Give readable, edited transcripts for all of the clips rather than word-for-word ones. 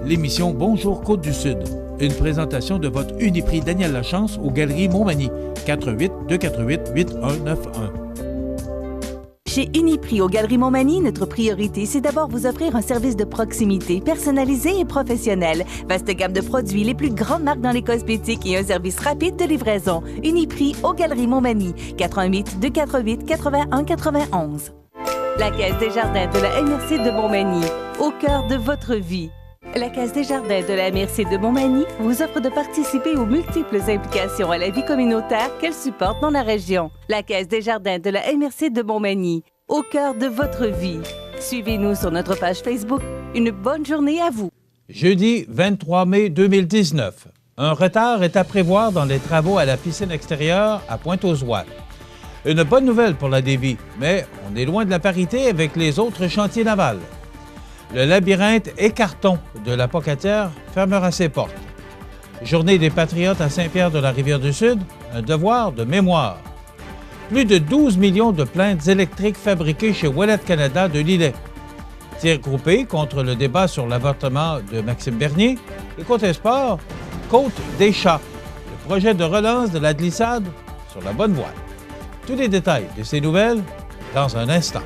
l'émission Bonjour Côte-du-Sud. Une présentation de votre Uniprix Daniel Lachance aux Galeries Montmagny. 418-248-8191. Chez Uniprix aux Galeries Montmagny, notre priorité, c'est d'abord vous offrir un service de proximité, personnalisé et professionnel. Vaste gamme de produits, les plus grandes marques dans les cosmétiques et un service rapide de livraison. Uniprix aux Galeries Montmagny. 418-248-8191. La Caisse des Jardins de la MRC de Montmagny. Au cœur de votre vie. La Caisse des Jardins de la MRC de Montmagny vous offre de participer aux multiples implications à la vie communautaire qu'elle supporte dans la région. La Caisse des Jardins de la MRC de Montmagny, au cœur de votre vie. Suivez-nous sur notre page Facebook. Une bonne journée à vous. Jeudi 23 mai 2019. Un retard est à prévoir dans les travaux à la piscine extérieure à Pointe-aux-Oies. Une bonne nouvelle pour la Dévie, mais on est loin de la parité avec les autres chantiers navals. Le labyrinthe Écarton de la Pocatière fermera ses portes. Journée des Patriotes à Saint-Pierre-de-la-Rivière-du-Sud, un devoir de mémoire. Plus de 12 millions de plaintes électriques fabriquées chez Ouellet Canada de Lillet. Tir groupé contre le débat sur l'avortement de Maxime Bernier. Et côté sport, Côte des Chats, le projet de relance de la glissade sur la bonne voie. Tous les détails de ces nouvelles dans un instant.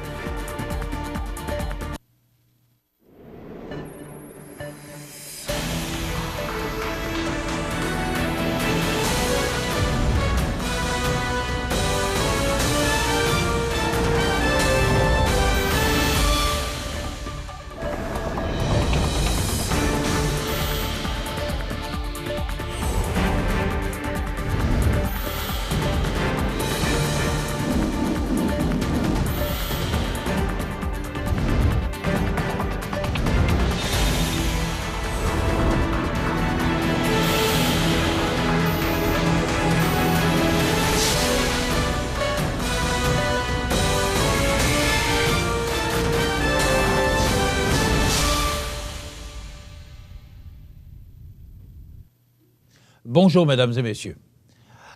Bonjour, mesdames et messieurs.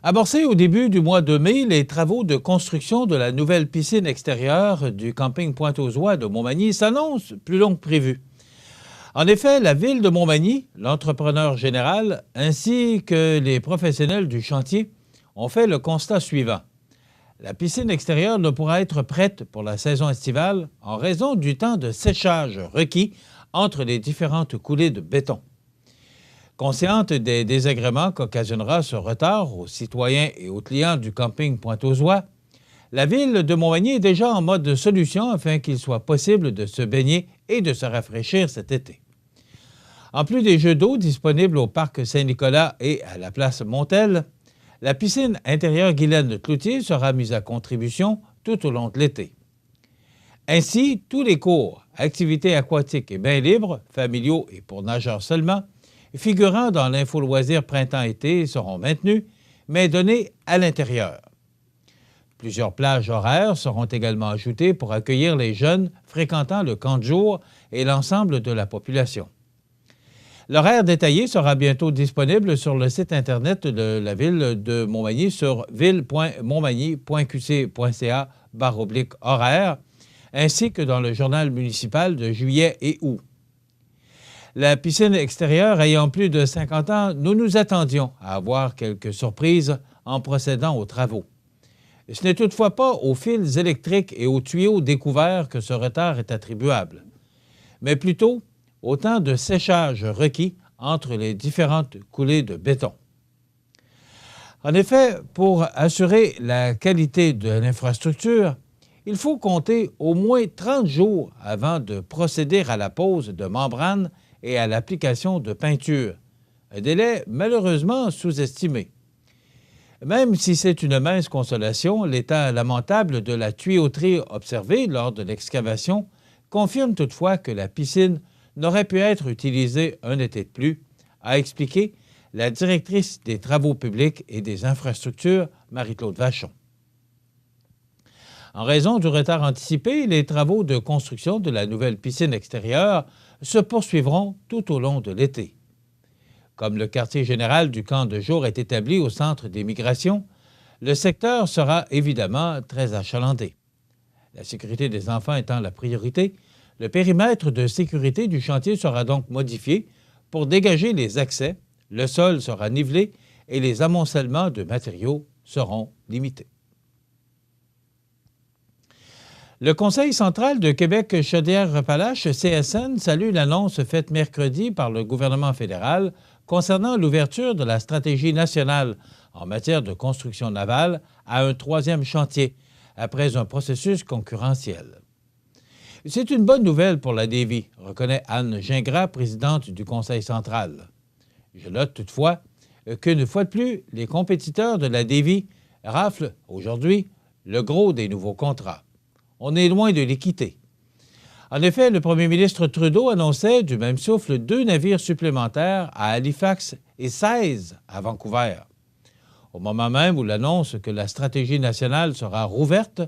Amorcés au début du mois de mai, les travaux de construction de la nouvelle piscine extérieure du camping Pointe-aux-Oies de Montmagny s'annoncent plus longs que prévu. En effet, la ville de Montmagny, l'entrepreneur général, ainsi que les professionnels du chantier ont fait le constat suivant. La piscine extérieure ne pourra être prête pour la saison estivale en raison du temps de séchage requis entre les différentes coulées de béton. Consciente des désagréments qu'occasionnera ce retard aux citoyens et aux clients du camping Pointe-aux-Oies, la ville de Montmagny est déjà en mode solution afin qu'il soit possible de se baigner et de se rafraîchir cet été. En plus des jeux d'eau disponibles au parc Saint-Nicolas et à la place Montel, la piscine intérieure Guylaine Cloutier sera mise à contribution tout au long de l'été. Ainsi, tous les cours, activités aquatiques et bains libres, familiaux et pour nageurs seulement, figurant dans l'info-loisirs printemps-été seront maintenus, mais donnés à l'intérieur. Plusieurs plages horaires seront également ajoutées pour accueillir les jeunes fréquentant le camp de jour et l'ensemble de la population. L'horaire détaillé sera bientôt disponible sur le site Internet de la ville de Montmagny sur ville.montmagny.qc.ca/horaire, ainsi que dans le journal municipal de juillet et août. La piscine extérieure ayant plus de 50 ans, nous nous attendions à avoir quelques surprises en procédant aux travaux. Ce n'est toutefois pas aux fils électriques et aux tuyaux découverts que ce retard est attribuable, mais plutôt au temps de séchage requis entre les différentes coulées de béton. En effet, pour assurer la qualité de l'infrastructure, il faut compter au moins 30 jours avant de procéder à la pose de membranes et à l'application de peinture, un délai malheureusement sous-estimé. Même si c'est une mince consolation, l'état lamentable de la tuyauterie observée lors de l'excavation confirme toutefois que la piscine n'aurait pu être utilisée un été de plus, a expliqué la directrice des Travaux publics et des infrastructures, Marie-Claude Vachon. En raison du retard anticipé, les travaux de construction de la nouvelle piscine extérieure se poursuivront tout au long de l'été. Comme le quartier général du camp de jour est établi au centre des migrations, le secteur sera évidemment très achalandé. La sécurité des enfants étant la priorité, le périmètre de sécurité du chantier sera donc modifié Pour dégager les accès, le sol sera nivelé et les amoncellements de matériaux seront limités. Le Conseil central de Québec-Chaudière-Appalaches, CSN, salue l'annonce faite mercredi par le gouvernement fédéral concernant l'ouverture de la stratégie nationale en matière de construction navale à un troisième chantier, après un processus concurrentiel. C'est une bonne nouvelle pour la Davie, reconnaît Anne Gingras, présidente du Conseil central. Je note toutefois qu'une fois de plus, les compétiteurs de la Davie raflent aujourd'hui le gros des nouveaux contrats. On est loin de l'équité. En effet, le premier ministre Trudeau annonçait du même souffle 2 navires supplémentaires à Halifax et 16 à Vancouver. Au moment même où l'annonce que la stratégie nationale sera rouverte,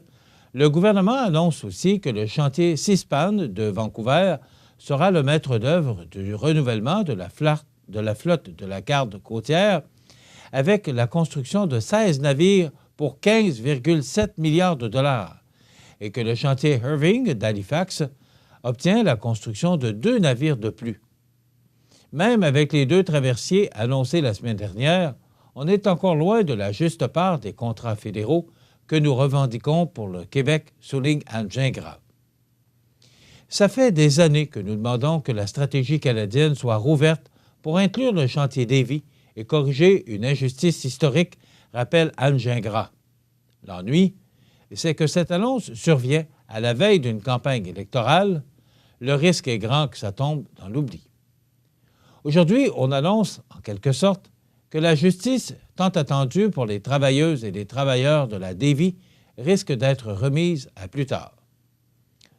le gouvernement annonce aussi que le chantier Seaspan de Vancouver sera le maître d'œuvre du renouvellement de la flotte de la garde côtière avec la construction de 16 navires pour 15,7 milliards de dollars et que le chantier Irving d'Halifax obtient la construction de 2 navires de plus. Même avec les 2 traversiers annoncés la semaine dernière, on est encore loin de la juste part des contrats fédéraux que nous revendiquons pour le Québec, souligne Anne Gingras. Ça fait des années que nous demandons que la stratégie canadienne soit rouverte pour inclure le chantier Davie et corriger une injustice historique, rappelle Anne Gingras. L'ennui, c'est que cette annonce survient à la veille d'une campagne électorale. Le risque est grand que ça tombe dans l'oubli. Aujourd'hui, on annonce, en quelque sorte, que la justice, tant attendue pour les travailleuses et les travailleurs de la Davie, risque d'être remise à plus tard.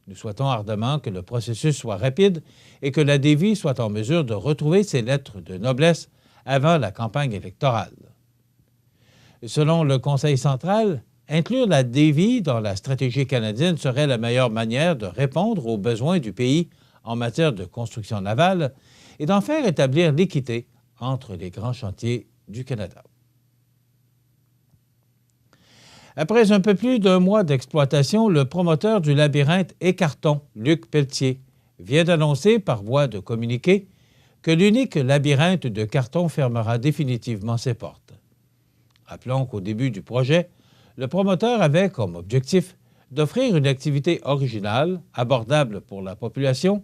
Nous souhaitons ardemment que le processus soit rapide et que la Davie soit en mesure de retrouver ses lettres de noblesse avant la campagne électorale. Selon le Conseil central, inclure la Davie dans la stratégie canadienne serait la meilleure manière de répondre aux besoins du pays en matière de construction navale et d'en faire établir l'équité entre les grands chantiers du Canada. Après un peu plus d'1 mois d'exploitation, le promoteur du labyrinthe Écarton, Luc Pelletier, vient d'annoncer par voie de communiqué que l'unique labyrinthe de carton fermera définitivement ses portes. Rappelons qu'au début du projet, le promoteur avait comme objectif d'offrir une activité originale, abordable pour la population,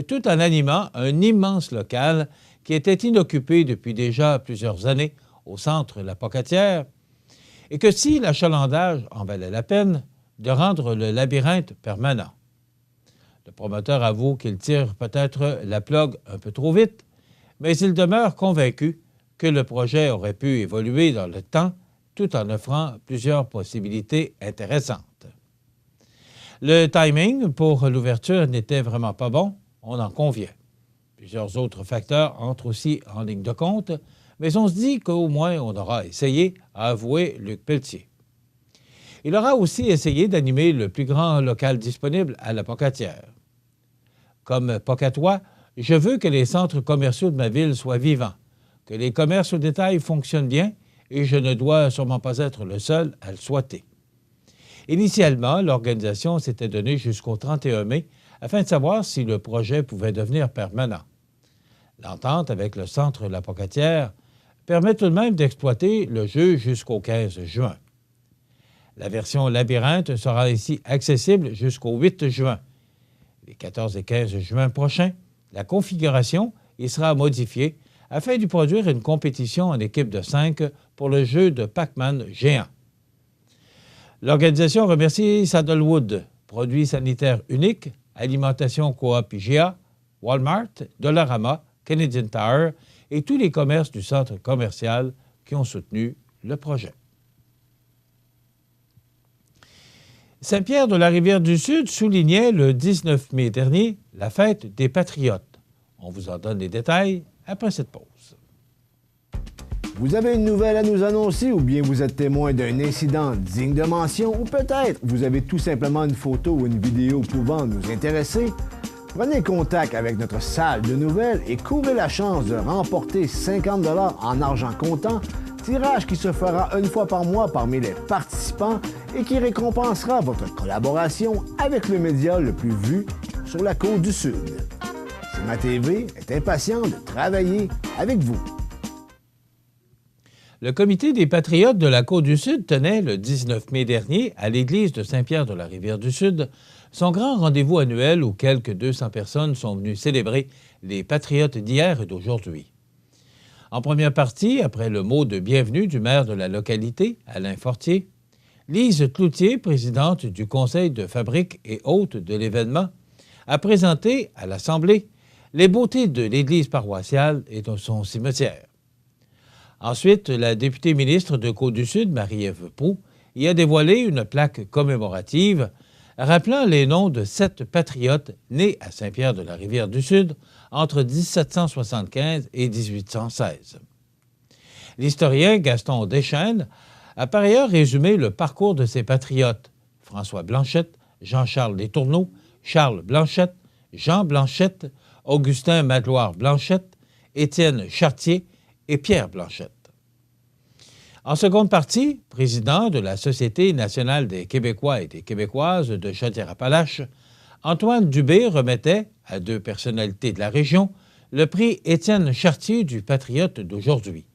tout en animant un immense local qui était inoccupé depuis déjà plusieurs années au centre La Pocatière, et que si l'achalandage en valait la peine, de rendre le labyrinthe permanent. Le promoteur avoue qu'il tire peut-être la plug un peu trop vite, mais il demeure convaincu que le projet aurait pu évoluer dans le temps tout en offrant plusieurs possibilités intéressantes. Le timing pour l'ouverture n'était vraiment pas bon, on en convient. Plusieurs autres facteurs entrent aussi en ligne de compte, mais on se dit qu'au moins on aura essayé, a avoué Luc Pelletier. Il aura aussi essayé d'animer le plus grand local disponible à La Pocatière. Comme Pocatois, je veux que les centres commerciaux de ma ville soient vivants, que les commerces au détail fonctionnent bien et je ne dois sûrement pas être le seul à le souhaiter. Initialement, l'organisation s'était donnée jusqu'au 31 mai afin de savoir si le projet pouvait devenir permanent. L'entente avec le centre La Pocatière permet tout de même d'exploiter le jeu jusqu'au 15 juin. La version labyrinthe sera ici accessible jusqu'au 8 juin. Les 14 et 15 juin prochains, la configuration y sera modifiée afin de produire une compétition en équipe de 5 pour le jeu de Pac-Man géant. L'organisation remercie Saddlewood, produits sanitaires uniques, Alimentation Coop IGA, Walmart, Dollarama, Canadian Tire et tous les commerces du centre commercial qui ont soutenu le projet. Saint-Pierre de la Rivière-du-Sud soulignait le 19 mai dernier la fête des Patriotes. On vous en donne les détails après cette pause. Vous avez une nouvelle à nous annoncer ou bien vous êtes témoin d'un incident digne de mention ou peut-être vous avez tout simplement une photo ou une vidéo pouvant nous intéresser? Prenez contact avec notre salle de nouvelles et courez la chance de remporter 50 $ en argent comptant, tirage qui se fera une fois par mois parmi les participants et qui récompensera votre collaboration avec le média le plus vu sur la Côte-du-Sud. Ma TV est impatient de travailler avec vous. Le Comité des Patriotes de la Côte-du-Sud tenait le 19 mai dernier à l'église de Saint-Pierre de la Rivière-du-Sud son grand rendez-vous annuel où quelques 200 personnes sont venues célébrer les Patriotes d'hier et d'aujourd'hui. En première partie, après le mot de bienvenue du maire de la localité, Alain Fortier, Lise Cloutier, présidente du conseil de fabrique et hôte de l'événement, a présenté à l'Assemblée les beautés de l'église paroissiale et de son cimetière. Ensuite, la députée ministre de Côte-du-Sud, Marie-Ève Proulx, y a dévoilé une plaque commémorative rappelant les noms de 7 patriotes nés à Saint-Pierre-de-la-Rivière-du-Sud entre 1775 et 1816. L'historien Gaston Deschênes a par ailleurs résumé le parcours de ces patriotes: François Blanchette, Jean-Charles Letourneau, Charles Blanchette, Jean Blanchette, Augustin Magloire Blanchette, Étienne Chartier et Pierre Blanchette. En seconde partie, président de la Société nationale des Québécois et des Québécoises de Chaudière-Appalaches, Antoine Dubé remettait à 2 personnalités de la région le prix Étienne Chartier du Patriote d'aujourd'hui.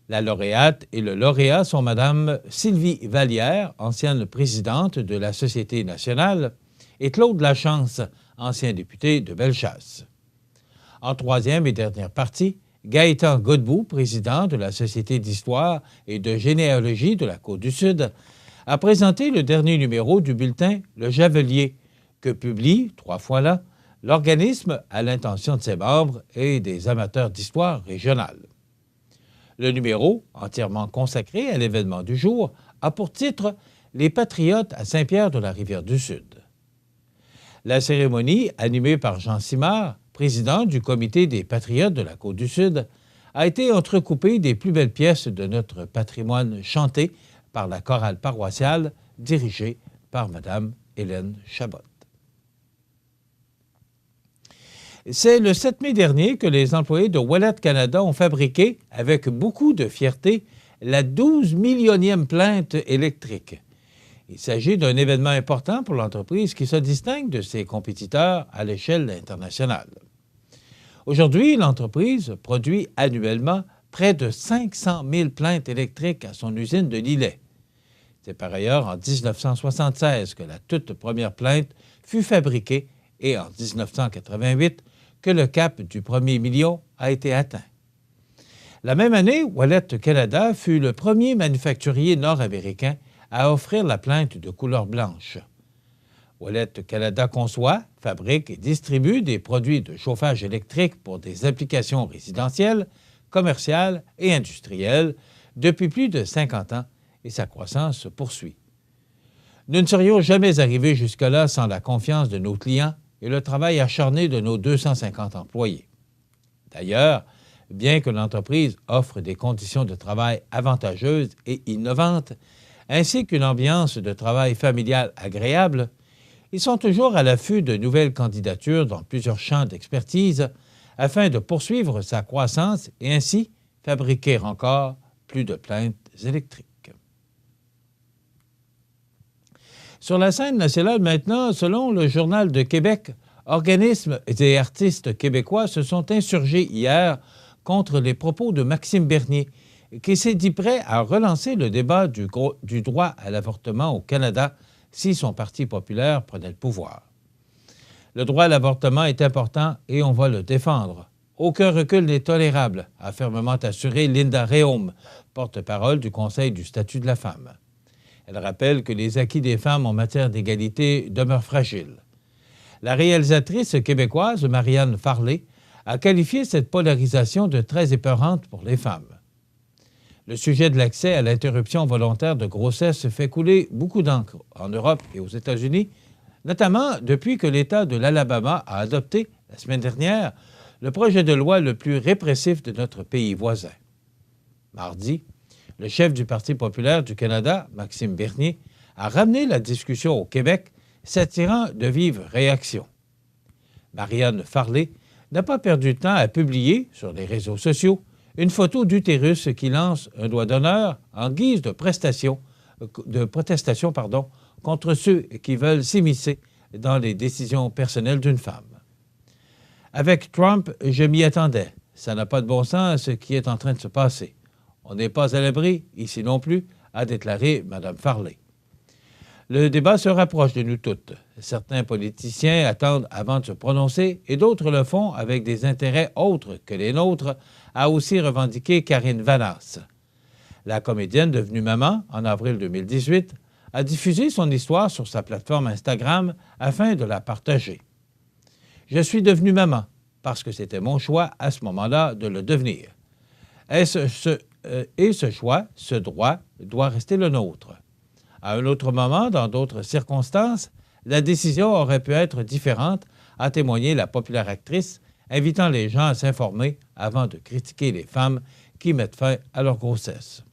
La lauréate et le lauréat sont Mme Sylvie Vallière, ancienne présidente de la Société nationale, et Claude Lachance, ancien député de Bellechasse. En troisième et dernière partie, Gaëtan Godbout, président de la Société d'histoire et de généalogie de la Côte-du-Sud, a présenté le dernier numéro du bulletin Le Javelier, que publie, 3 fois là, l'organisme à l'intention de ses membres et des amateurs d'histoire régionale. Le numéro, entièrement consacré à l'événement du jour, a pour titre « Les Patriotes à Saint-Pierre-de-la-Rivière-du-Sud ». La cérémonie, animée par Jean Simard, président du Comité des Patriotes de la Côte-du-Sud, a été entrecoupée des plus belles pièces de notre patrimoine chanté par la chorale paroissiale dirigée par Mme Hélène Chabot. C'est le 7 mai dernier que les employés de Ouellet Canada ont fabriqué, avec beaucoup de fierté, la 12 millionième plainte électrique. Il s'agit d'un événement important pour l'entreprise qui se distingue de ses compétiteurs à l'échelle internationale. Aujourd'hui, l'entreprise produit annuellement près de 500 000 plaintes électriques à son usine de Lillet. C'est par ailleurs en 1976 que la toute première plainte fut fabriquée et en 1988 que le cap du premier million a été atteint. La même année, Ouellet Canada fut le premier manufacturier nord-américain à offrir la plainte de couleur blanche. Ouellet Canada conçoit, fabrique et distribue des produits de chauffage électrique pour des applications résidentielles, commerciales et industrielles depuis plus de 50 ans et sa croissance se poursuit. Nous ne serions jamais arrivés jusque-là sans la confiance de nos clients et le travail acharné de nos 250 employés. D'ailleurs, bien que l'entreprise offre des conditions de travail avantageuses et innovantes, ainsi qu'une ambiance de travail familiale agréable, ils sont toujours à l'affût de nouvelles candidatures dans plusieurs champs d'expertise afin de poursuivre sa croissance et ainsi fabriquer encore plus de plaintes électriques. Sur la scène nationale maintenant, selon le Journal de Québec, organismes et artistes québécois se sont insurgés hier contre les propos de Maxime Bernier, qui s'est dit prêt à relancer le débat du droit à l'avortement au Canada si son Parti populaire prenait le pouvoir. Le droit à l'avortement est important et on va le défendre. Aucun recul n'est tolérable, a fermement assuré Linda Réaume, porte-parole du Conseil du statut de la femme. Elle rappelle que les acquis des femmes en matière d'égalité demeurent fragiles. La réalisatrice québécoise Marianne Farley a qualifié cette polarisation de très épeurante pour les femmes. Le sujet de l'accès à l'interruption volontaire de grossesse fait couler beaucoup d'encre en Europe et aux États-Unis, notamment depuis que l'État de l'Alabama a adopté, la semaine dernière, le projet de loi le plus répressif de notre pays voisin. Mardi, le chef du Parti populaire du Canada, Maxime Bernier, a ramené la discussion au Québec, s'attirant de vives réactions. Marianne Farley n'a pas perdu de temps à publier, sur les réseaux sociaux, une photo d'utérus qui lance un doigt d'honneur en guise de protestation contre ceux qui veulent s'immiscer dans les décisions personnelles d'une femme. Avec Trump, je m'y attendais. Ça n'a pas de bon sens ce qui est en train de se passer. On n'est pas à l'abri, ici non plus, a déclaré Mme Farley. Le débat se rapproche de nous toutes. Certains politiciens attendent avant de se prononcer et d'autres le font avec des intérêts autres que les nôtres, a aussi revendiqué Karine Vanasse. La comédienne devenue maman en avril 2018 a diffusé son histoire sur sa plateforme Instagram afin de la partager. « Je suis devenue maman parce que c'était mon choix à ce moment-là de le devenir. Et ce choix, ce droit, doit rester le nôtre. À un autre moment, dans d'autres circonstances, la décision aurait pu être différente, a témoigné la populaire actrice, invitant les gens à s'informer avant de critiquer les femmes qui mettent fin à leur grossesse.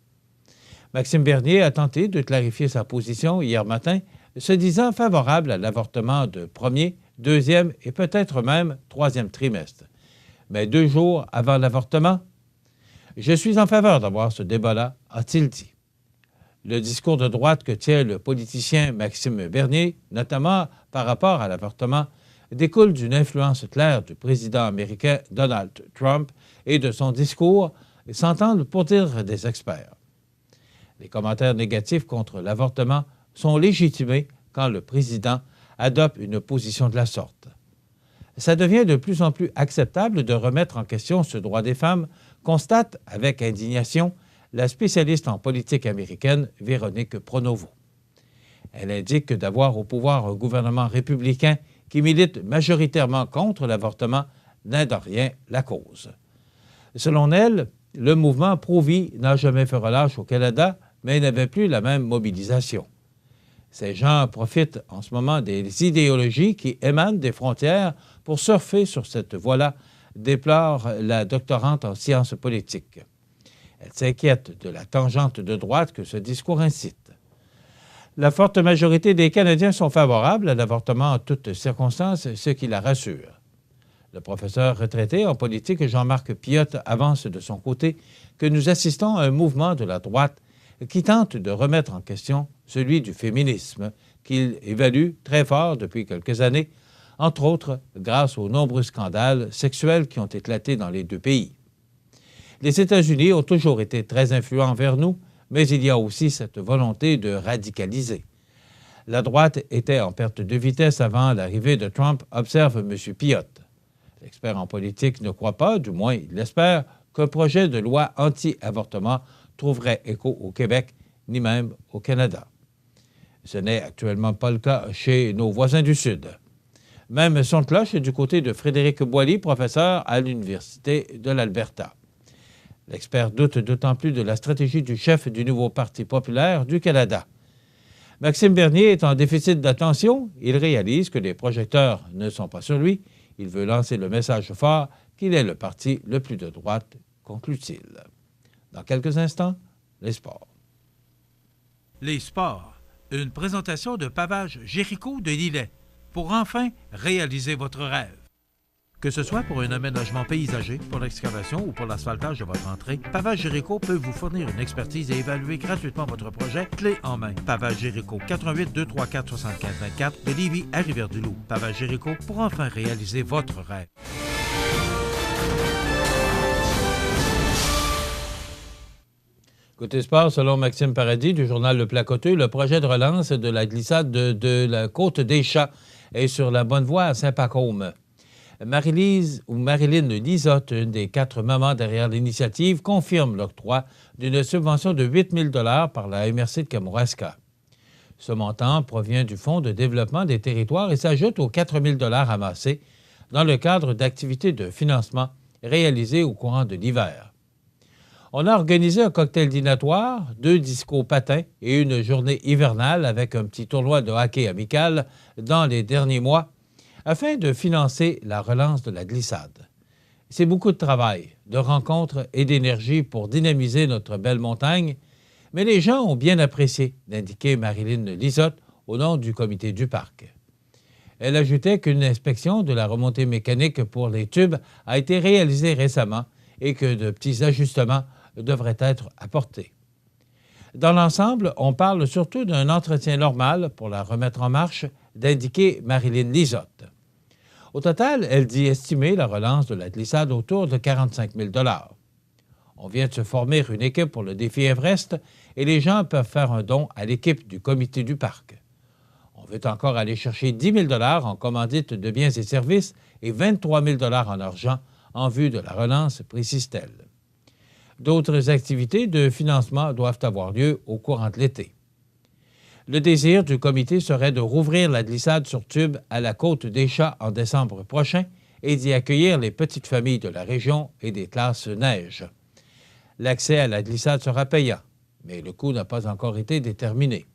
Maxime Bernier a tenté de clarifier sa position hier matin, se disant favorable à l'avortement de premier, deuxième et peut-être même troisième trimestre. Mais 2 jours avant l'avortement, « Je suis en faveur d'avoir ce débat-là », a-t-il dit. Le discours de droite que tient le politicien Maxime Bernier, notamment par rapport à l'avortement, découle d'une influence claire du président américain Donald Trump et de son discours s'entendent pour dire des experts. Les commentaires négatifs contre l'avortement sont légitimés quand le président adopte une position de la sorte. Ça devient de plus en plus acceptable de remettre en question ce droit des femmes, constate avec indignation la spécialiste en politique américaine Véronique Pronovo. Elle indique que d'avoir au pouvoir un gouvernement républicain qui milite majoritairement contre l'avortement n'aide en rien la cause. Selon elle, le mouvement pro-vie n'a jamais fait relâche au Canada, mais n'avait plus la même mobilisation. Ces gens profitent en ce moment des idéologies qui émanent des frontières pour surfer sur cette voie-là, déplore la doctorante en sciences politiques. Elle s'inquiète de la tangente de droite que ce discours incite. La forte majorité des Canadiens sont favorables à l'avortement en toutes circonstances, ce qui la rassure. Le professeur retraité en politique Jean-Marc Pilote avance de son côté que nous assistons à un mouvement de la droite qui tente de remettre en question celui du féminisme, qu'il évalue très fort depuis quelques années, entre autres grâce aux nombreux scandales sexuels qui ont éclaté dans les 2 pays. Les États-Unis ont toujours été très influents envers nous, mais il y a aussi cette volonté de radicaliser. La droite était en perte de vitesse avant l'arrivée de Trump, observe M. Pilote. L'expert en politique ne croit pas, du moins il l'espère, qu'un projet de loi anti-avortement trouverait écho au Québec, ni même au Canada. Ce n'est actuellement pas le cas chez nos voisins du Sud. Même son de cloche est du côté de Frédéric Boily, professeur à l'Université de l'Alberta. L'expert doute d'autant plus de la stratégie du chef du nouveau Parti populaire du Canada. Maxime Bernier est en déficit d'attention. Il réalise que les projecteurs ne sont pas sur lui. Il veut lancer le message fort qu'il est le parti le plus de droite, conclut-il. Dans quelques instants, les sports. Les sports. Une présentation de Pavage Jéricho de Lillet pour enfin réaliser votre rêve. Que ce soit pour un aménagement paysager, pour l'excavation ou pour l'asphaltage de votre entrée, Pavage Jéricho peut vous fournir une expertise et évaluer gratuitement votre projet clé en main. Pavage Jéricho, 88 234 75 24 de Lévis à Rivière-du-Loup. Pavage Jéricho pour enfin réaliser votre rêve. Côté sport, selon Maxime Paradis du journal Le Placoteux, le projet de relance de la glissade de la Côte des Chats est sur la bonne voie à Saint-Pacôme. Marilyn Lisotte, une des 4 mamans derrière l'initiative, confirme l'octroi d'une subvention de 8 000 $ par la MRC de Kamouraska. Ce montant provient du Fonds de développement des territoires et s'ajoute aux 4 000 $ amassés dans le cadre d'activités de financement réalisées au courant de l'hiver. On a organisé un cocktail dînatoire, 2 discos patins et une journée hivernale avec un petit tournoi de hockey amical dans les derniers mois afin de financer la relance de la glissade. C'est beaucoup de travail, de rencontres et d'énergie pour dynamiser notre belle montagne, mais les gens ont bien apprécié, d'indiquer Marilyn Lisotte au nom du comité du parc. Elle ajoutait qu'une inspection de la remontée mécanique pour les tubes a été réalisée récemment et que de petits ajustements devraient être apportés. Dans l'ensemble, on parle surtout d'un entretien normal pour la remettre en marche, d'indiquer Marilyn Lisotte. Au total, elle dit estimer la relance de la glissade autour de 45 000 $. On vient de se former une équipe pour le défi Everest et les gens peuvent faire un don à l'équipe du comité du parc. On veut encore aller chercher 10 000 $ en commandite de biens et services et 23 000 $ en argent en vue de la relance, précise-t-elle. D'autres activités de financement doivent avoir lieu au courant de l'été. Le désir du comité serait de rouvrir la glissade sur tube à la Côte des Chats en décembre prochain et d'y accueillir les petites familles de la région et des classes neige. L'accès à la glissade sera payant, mais le coût n'a pas encore été déterminé.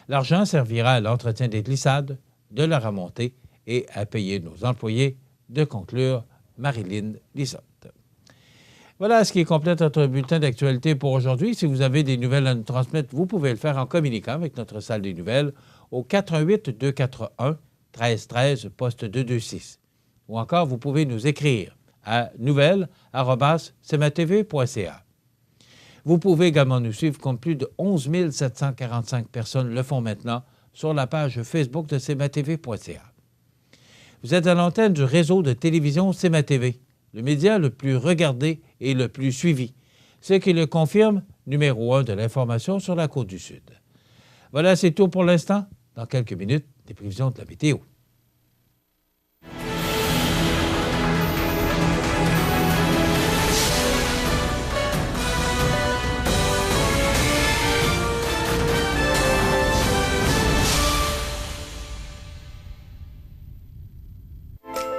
L'argent servira à l'entretien des glissades, de la remontée et à payer nos employés, de conclure Marilyn Lisotte. Voilà ce qui complète notre bulletin d'actualité pour aujourd'hui. Si vous avez des nouvelles à nous transmettre, vous pouvez le faire en communiquant avec notre salle des nouvelles au 418-241-1313, poste 226. Ou encore, vous pouvez nous écrire à nouvelles@cmatv.ca. Vous pouvez également nous suivre comme plus de 11 745 personnes le font maintenant sur la page Facebook de cmatv.ca. Vous êtes à l'antenne du réseau de télévision CMA-TV, le média le plus regardé et le plus suivi, ce qui le confirme, numéro 1 de l'information sur la Côte-du-Sud. Voilà, c'est tout pour l'instant. Dans quelques minutes, des prévisions de la météo.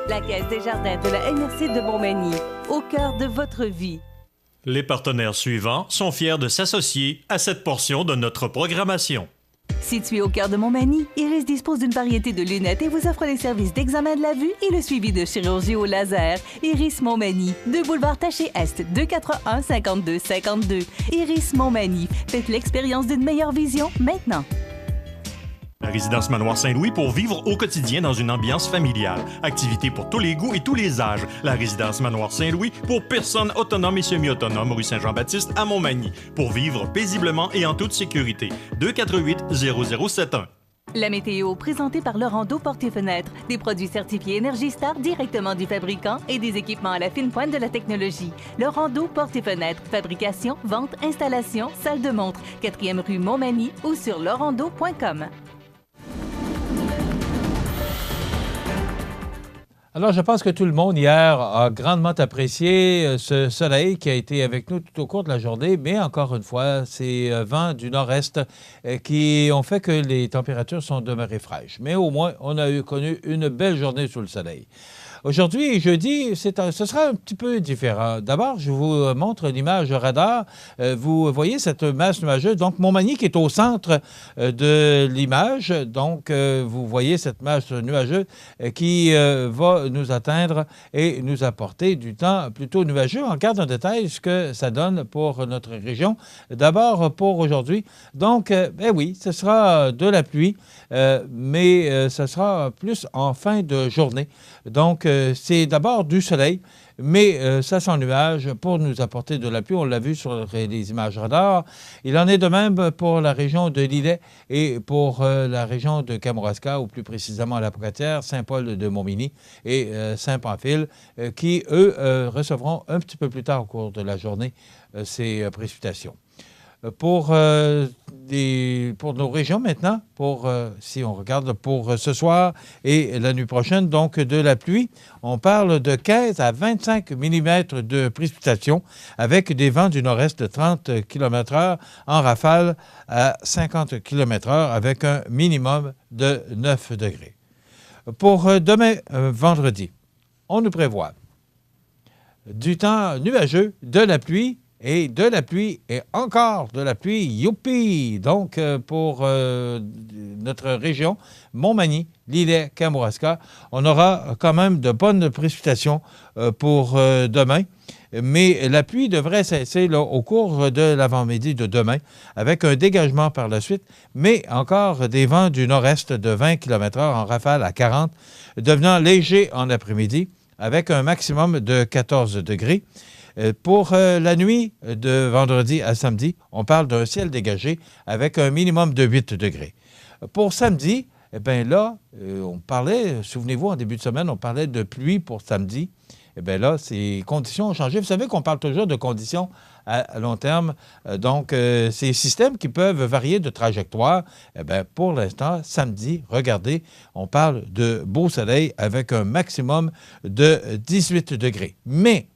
La Caisse des Jardins de la MRC de Montmagny, au cœur de votre vie. Les partenaires suivants sont fiers de s'associer à cette portion de notre programmation. Situé au cœur de Montmagny, Iris dispose d'une variété de lunettes et vous offre les services d'examen de la vue et le suivi de chirurgie au laser. Iris Montmagny, 2 boulevard Taché-Est, 241-5252. Iris Montmagny, faites l'expérience d'une meilleure vision maintenant. La résidence Manoir Saint-Louis pour vivre au quotidien dans une ambiance familiale. Activités pour tous les goûts et tous les âges. La résidence Manoir Saint-Louis pour personnes autonomes et semi-autonomes, rue Saint-Jean-Baptiste à Montmagny. Pour vivre paisiblement et en toute sécurité. 248-0071. La météo, présentée par Laurando Portes et Fenêtres. Des produits certifiés Énergie Star directement du fabricant et des équipements à la fine pointe de la technologie. Laurando Portes et Fenêtres. Fabrication, vente, installation, salle de montre. 4e rue Montmagny ou sur laurando.com. Alors, je pense que tout le monde hier a grandement apprécié ce soleil qui a été avec nous tout au cours de la journée, mais encore une fois, ces vents du nord-est qui ont fait que les températures sont demeurées fraîches. Mais au moins, on a connu une belle journée sous le soleil. Aujourd'hui, jeudi, ce sera un petit peu différent. D'abord, je vous montre l'image radar. Vous voyez cette masse nuageuse, donc Montmagny qui est au centre de l'image. Donc, vous voyez cette masse nuageuse qui va nous atteindre et nous apporter du temps plutôt nuageux. On regarde en détail ce que ça donne pour notre région. D'abord, pour aujourd'hui. Donc, oui, ce sera de la pluie, mais ce sera plus en fin de journée. Donc, c'est d'abord du soleil, mais ça sans nuage pour nous apporter de la pluie. On l'a vu sur les images radar. Il en est de même pour la région de Lillet et pour la région de Kamouraska, ou plus précisément la Pocatière, Saint-Paul de Montmagny et Saint-Pamphile, qui, eux, recevront un petit peu plus tard au cours de la journée ces précipitations. Pour nos régions maintenant, si on regarde pour ce soir et la nuit prochaine, donc de la pluie, on parle de 15 à 25 mm de précipitations avec des vents du nord-est de 30 km/h en rafale à 50 km/h avec un minimum de 9 degrés. Pour demain, vendredi, on nous prévoit du temps nuageux, de la pluie, et de la pluie, et encore de la pluie, youpi! Donc, pour notre région, Montmagny, Lillet, Kamouraska, on aura quand même de bonnes précipitations pour demain. Mais la pluie devrait cesser là, au cours de l'avant-midi de demain, avec un dégagement par la suite, mais encore des vents du nord-est de 20 km/h en rafale à 40, devenant légers en après-midi, avec un maximum de 14 degrés. Pour la nuit de vendredi à samedi, on parle d'un ciel dégagé avec un minimum de 8 degrés. Pour samedi, eh bien là, on parlait, souvenez-vous, en début de semaine, on parlait de pluie pour samedi. Eh bien là, ces conditions ont changé. Vous savez qu'on parle toujours de conditions à long terme. Donc, ces systèmes qui peuvent varier de trajectoire, eh bien, pour l'instant, samedi, regardez, on parle de beau soleil avec un maximum de 18 degrés. Mais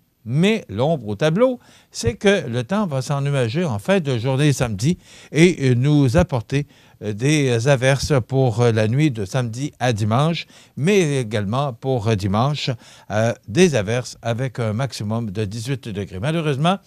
l'ombre au tableau, c'est que le temps va s'ennuager en fin de journée samedi et nous apporter des averses pour la nuit de samedi à dimanche, mais également pour dimanche, des averses avec un maximum de 18 degrés. Malheureusement,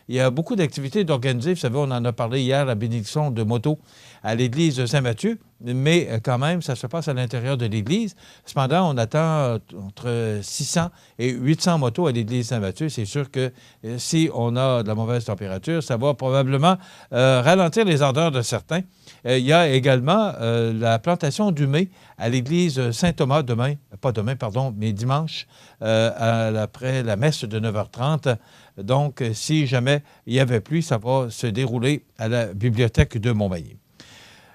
il y a beaucoup d'activités d'organiser. Vous savez, on en a parlé hier, la bénédiction de moto à l'église Saint-Mathieu, mais quand même, ça se passe à l'intérieur de l'église. Cependant, on attend entre 600 et 800 motos à l'église Saint-Mathieu. C'est sûr que si on a de la mauvaise température, ça va probablement ralentir les ardeurs de certains. Il y a également la plantation du mai à l'église Saint-Thomas mais dimanche, après la messe de 9h30. Donc, si jamais il y avait pluie, ça va se dérouler à la bibliothèque de Montmagny.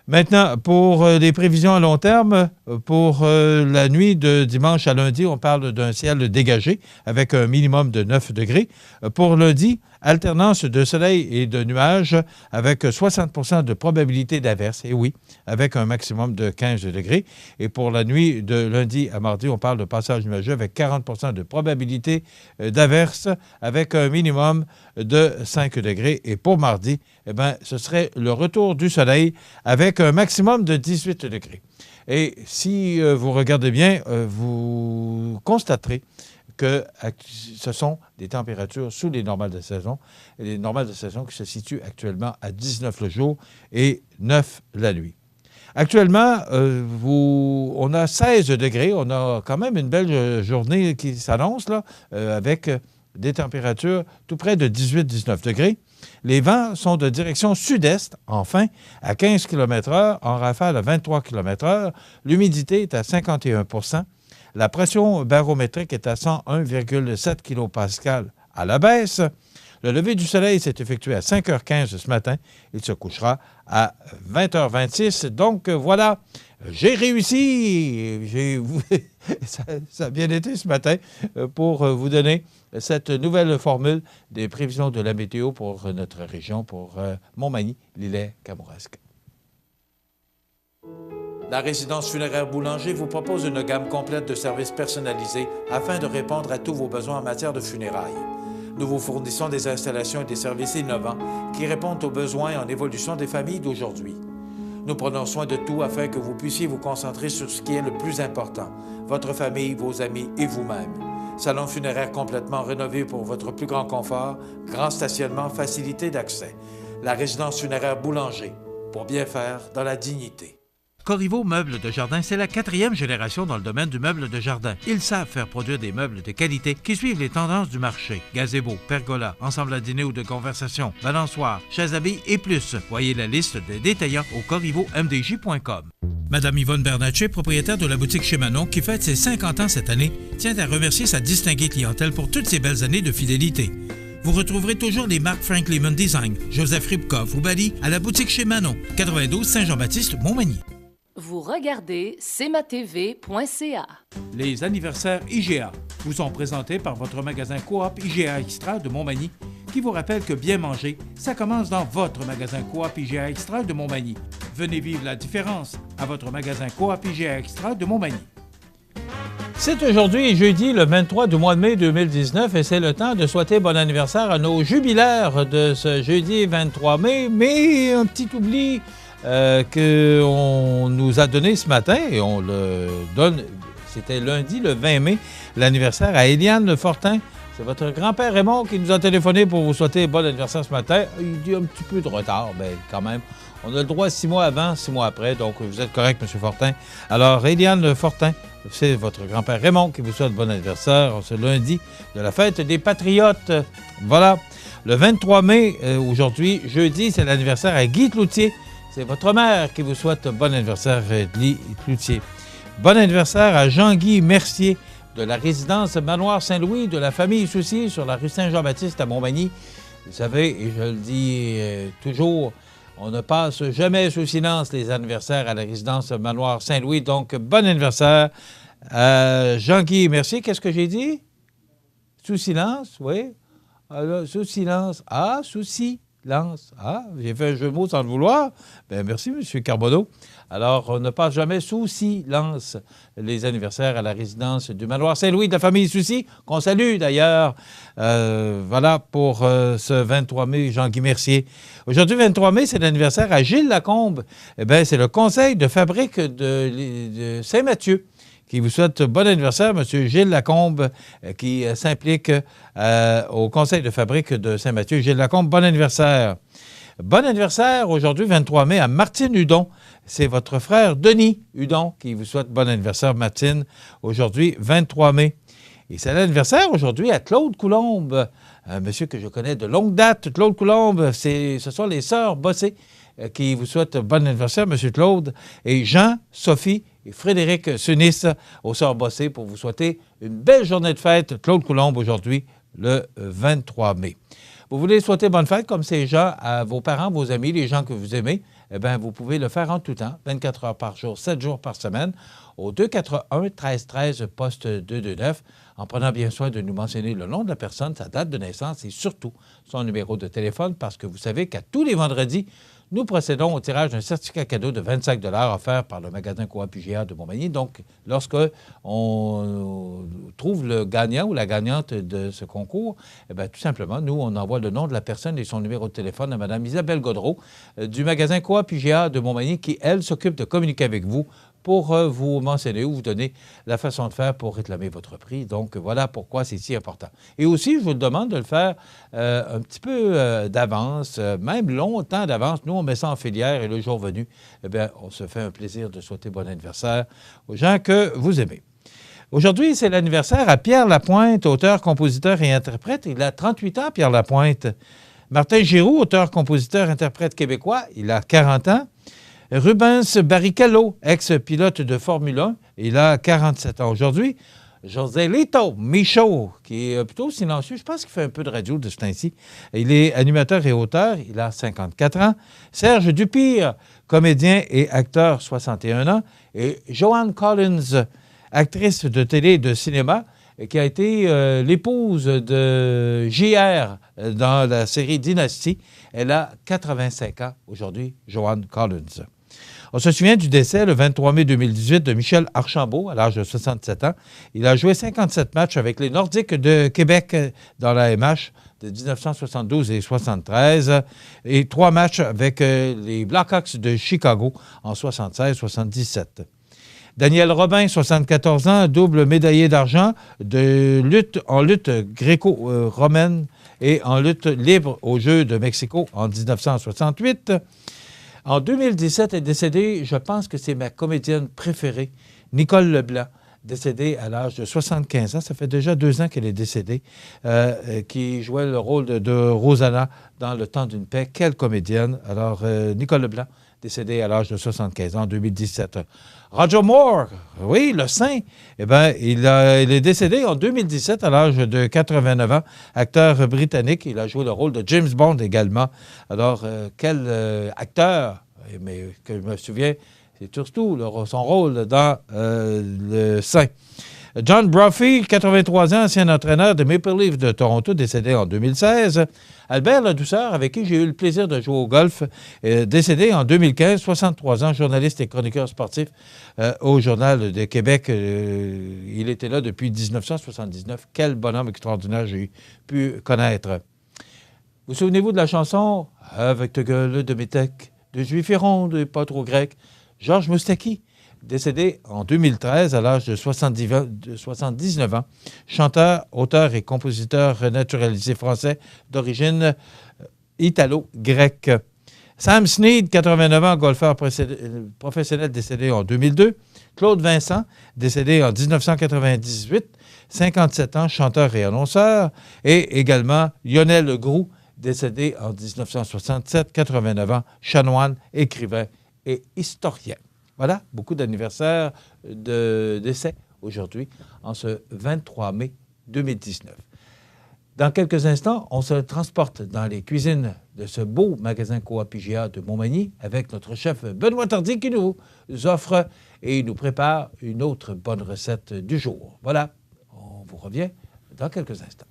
Maintenant, pour les prévisions à long terme, pour la nuit de dimanche à lundi, on parle d'un ciel dégagé avec un minimum de 9 degrés. Pour lundi, alternance de soleil et de nuages avec 60 de probabilité d'averse. Et oui, avec un maximum de 15 degrés. Et pour la nuit de lundi à mardi, on parle de passage nuageux avec 40 de probabilité d'averse avec un minimum de 5 degrés. Et pour mardi, eh bien, ce serait le retour du soleil avec un maximum de 18 degrés. Et si vous regardez bien, vous constaterez que ce sont des températures sous les normales de saison. Et les normales de saison qui se situent actuellement à 19 le jour et 9 la nuit. Actuellement, on a 16 degrés. On a quand même une belle journée qui s'annonce là, avec des températures tout près de 18-19 degrés. Les vents sont de direction sud-est, enfin, à 15 km/h, en rafale à 23 km/h. L'humidité est à 51 %. La pression barométrique est à 101,7 kPa à la baisse. Le lever du soleil s'est effectué à 5h15 ce matin. Il se couchera à 20h26. Donc, voilà, j'ai réussi. Ça a bien été ce matin pour vous donner cette nouvelle formule des prévisions de la météo pour notre région, pour Montmagny, Lillet, Kamouraska. La résidence funéraire Boulanger vous propose une gamme complète de services personnalisés afin de répondre à tous vos besoins en matière de funérailles. Nous vous fournissons des installations et des services innovants qui répondent aux besoins en évolution des familles d'aujourd'hui. Nous prenons soin de tout afin que vous puissiez vous concentrer sur ce qui est le plus important, votre famille, vos amis et vous-même. Salon funéraire complètement rénové pour votre plus grand confort, grand stationnement, facilité d'accès. La résidence funéraire Boulanger, pour bien faire dans la dignité. Corriveau Meubles de Jardin, c'est la 4e génération dans le domaine du meuble de jardin. Ils savent faire produire des meubles de qualité qui suivent les tendances du marché. Gazebo, pergola, ensemble à dîner ou de conversation, balançoire, chaises à billes et plus. Voyez la liste des détaillants au corrivomdj.com. Madame Yvonne Bernatchez, propriétaire de la boutique chez Manon, qui fête ses 50 ans cette année, tient à remercier sa distinguée clientèle pour toutes ces belles années de fidélité. Vous retrouverez toujours les marques Frank Lehman Design, Joseph Ribkoff ou Bali à la boutique chez Manon, 92 Saint-Jean-Baptiste, Montmagny. Vous regardez cmatv.ca. Les anniversaires IGA vous sont présentés par votre magasin Coop IGA Extra de Montmagny, qui vous rappelle que bien manger, ça commence dans votre magasin Coop IGA Extra de Montmagny. Venez vivre la différence à votre magasin Coop IGA Extra de Montmagny. C'est aujourd'hui, jeudi, le 23 du mois de mai 2019, et c'est le temps de souhaiter bon anniversaire à nos jubilaires de ce jeudi 23 mai, mais un petit oubli qu'on nous a donné ce matin, et on le donne, c'était lundi, le 20 mai, l'anniversaire à Éliane Fortin. C'est votre grand-père Raymond qui nous a téléphoné pour vous souhaiter bon anniversaire ce matin. Il dit un petit peu de retard, mais quand même. On a le droit 6 mois avant, 6 mois après, donc vous êtes correct, M. Fortin. Alors, Éliane Fortin, c'est votre grand-père Raymond qui vous souhaite bon anniversaire ce lundi de la fête des Patriotes. Voilà. Le 23 mai, aujourd'hui, jeudi, c'est l'anniversaire à Guy Cloutier. C'est votre mère qui vous souhaite bon anniversaire, Guy Cloutier. Bon anniversaire à Jean-Guy Mercier de la résidence Manoir Saint-Louis de la famille Soucier sur la rue Saint-Jean-Baptiste à Montmagny. Vous savez, et je le dis toujours, On ne passe jamais sous silence les anniversaires à la résidence Manoir Saint-Louis. Donc, bon anniversaire à Jean-Guy Mercier. Qu'est-ce que j'ai dit? Sous silence, oui. Alors, sous silence. Ah, sous silence. Ah, j'ai fait un jeu de mots sans le vouloir. Bien, merci, M. Carbonneau. Alors, on ne passe jamais sous silence les anniversaires à la résidence du Manoir Saint-Louis de la famille Soucy, qu'on salue d'ailleurs. Voilà pour ce 23 mai, Jean-Guy Mercier. Aujourd'hui, 23 mai, c'est l'anniversaire à Gilles Lacombe. Eh bien, c'est le conseil de fabrique de Saint-Mathieu qui vous souhaite bon anniversaire, M. Gilles Lacombe, qui s'implique au conseil de fabrique de Saint-Mathieu. Gilles Lacombe, bon anniversaire. Bon anniversaire aujourd'hui, 23 mai, à Martine Hudon. C'est votre frère Denis Hudon qui vous souhaite bon anniversaire, Martine, aujourd'hui, 23 mai. Et c'est l'anniversaire aujourd'hui à Claude Coulombe, un monsieur que je connais de longue date. Claude Coulombe, ce sont les sœurs Bossé qui vous souhaitent bon anniversaire, M. Claude. Et Jean, Sophie et Frédéric Sunis aux sœurs Bossé pour vous souhaiter une belle journée de fête. Claude Coulombe aujourd'hui, le 23 mai. Vous voulez souhaiter bonne fête comme ces gens à vos parents, vos amis, les gens que vous aimez, eh bien, vous pouvez le faire en tout temps, 24 heures par jour, 7 jours par semaine, au 281-1313, poste 229, en prenant bien soin de nous mentionner le nom de la personne, sa date de naissance et surtout son numéro de téléphone, parce que vous savez qu'à tous les vendredis, nous procédons au tirage d'un certificat cadeau de 25 $ offert par le magasin Coop IGA de Montmagny. Donc, lorsque on trouve le gagnant ou la gagnante de ce concours, eh bien, tout simplement, nous, on envoie le nom de la personne et son numéro de téléphone à Mme Isabelle Godreau du magasin Coop IGA de Montmagny qui, elle, s'occupe de communiquer avec vous pour vous mentionner ou vous donner la façon de faire pour réclamer votre prix. Donc, voilà pourquoi c'est si important. Et aussi, je vous demande de le faire un petit peu d'avance, même longtemps d'avance. Nous, on met ça en filière et le jour venu, eh bien, on se fait un plaisir de souhaiter bon anniversaire aux gens que vous aimez. Aujourd'hui, c'est l'anniversaire à Pierre Lapointe, auteur, compositeur et interprète. Il a 38 ans, Pierre Lapointe. Martin Giroux, auteur, compositeur, interprète québécois. Il a 40 ans. Rubens Barrichello, ex-pilote de Formule 1, il a 47 ans aujourd'hui. Joselito Michaud, qui est plutôt silencieux, je pense qu'il fait un peu de radio de ce temps-ci. Il est animateur et auteur, il a 54 ans. Serge Dupire, comédien et acteur, 61 ans. Et Joanne Collins, actrice de télé et de cinéma, qui a été l'épouse de J.R. dans la série Dynasty. Elle a 85 ans aujourd'hui, Joanne Collins. On se souvient du décès le 23 mai 2018 de Michel Archambault, à l'âge de 67 ans. Il a joué 57 matchs avec les Nordiques de Québec dans la MH de 1972 et 1973 et 3 matchs avec les Blackhawks de Chicago en 1976-1977. Daniel Robin, 74 ans, double médaillé d'argent en lutte gréco-romaine et en lutte libre aux Jeux de Mexico en 1968. En 2017 est décédée, je pense que c'est ma comédienne préférée, Nicole Leblanc, décédée à l'âge de 75 ans. Ça fait déjà 2 ans qu'elle est décédée, qui jouait le rôle de Rosanna dans Le Temps d'une paix. Quelle comédienne! Alors, Nicole Leblanc, décédée à l'âge de 75 ans en 2017. Roger Moore, oui, le Saint, eh bien, il est décédé en 2017 à l'âge de 89 ans, acteur britannique. Il a joué le rôle de James Bond également. Alors, quel acteur, mais que je me souviens, c'est surtout son rôle dans le Saint. John Brophy, 83 ans, ancien entraîneur de Maple Leafs de Toronto, décédé en 2016. Albert Ladouceur, avec qui j'ai eu le plaisir de jouer au golf, décédé en 2015, 63 ans, journaliste et chroniqueur sportif au Journal de Québec. Il était là depuis 1979. Quel bonhomme extraordinaire j'ai pu connaître. Vous souvenez-vous de la chanson « Avec ta gueule de métèque, de juif et ronde et pas trop grec », Georges Moustaki, décédé en 2013 à l'âge de 79 ans, chanteur, auteur et compositeur naturalisé français d'origine italo-grecque. Sam Snead, 89 ans, golfeur professionnel décédé en 2002. Claude Vincent, décédé en 1998, 57 ans, chanteur et annonceur. Et également Lionel Groux, décédé en 1967, 89 ans, chanoine, écrivain et historien. Voilà, beaucoup d'anniversaires de décès aujourd'hui, en ce 23 mai 2019. Dans quelques instants, on se transporte dans les cuisines de ce beau magasin Coop IGA de Montmagny avec notre chef Benoît Tardy qui nous offre et nous prépare une autre bonne recette du jour. Voilà, on vous revient dans quelques instants.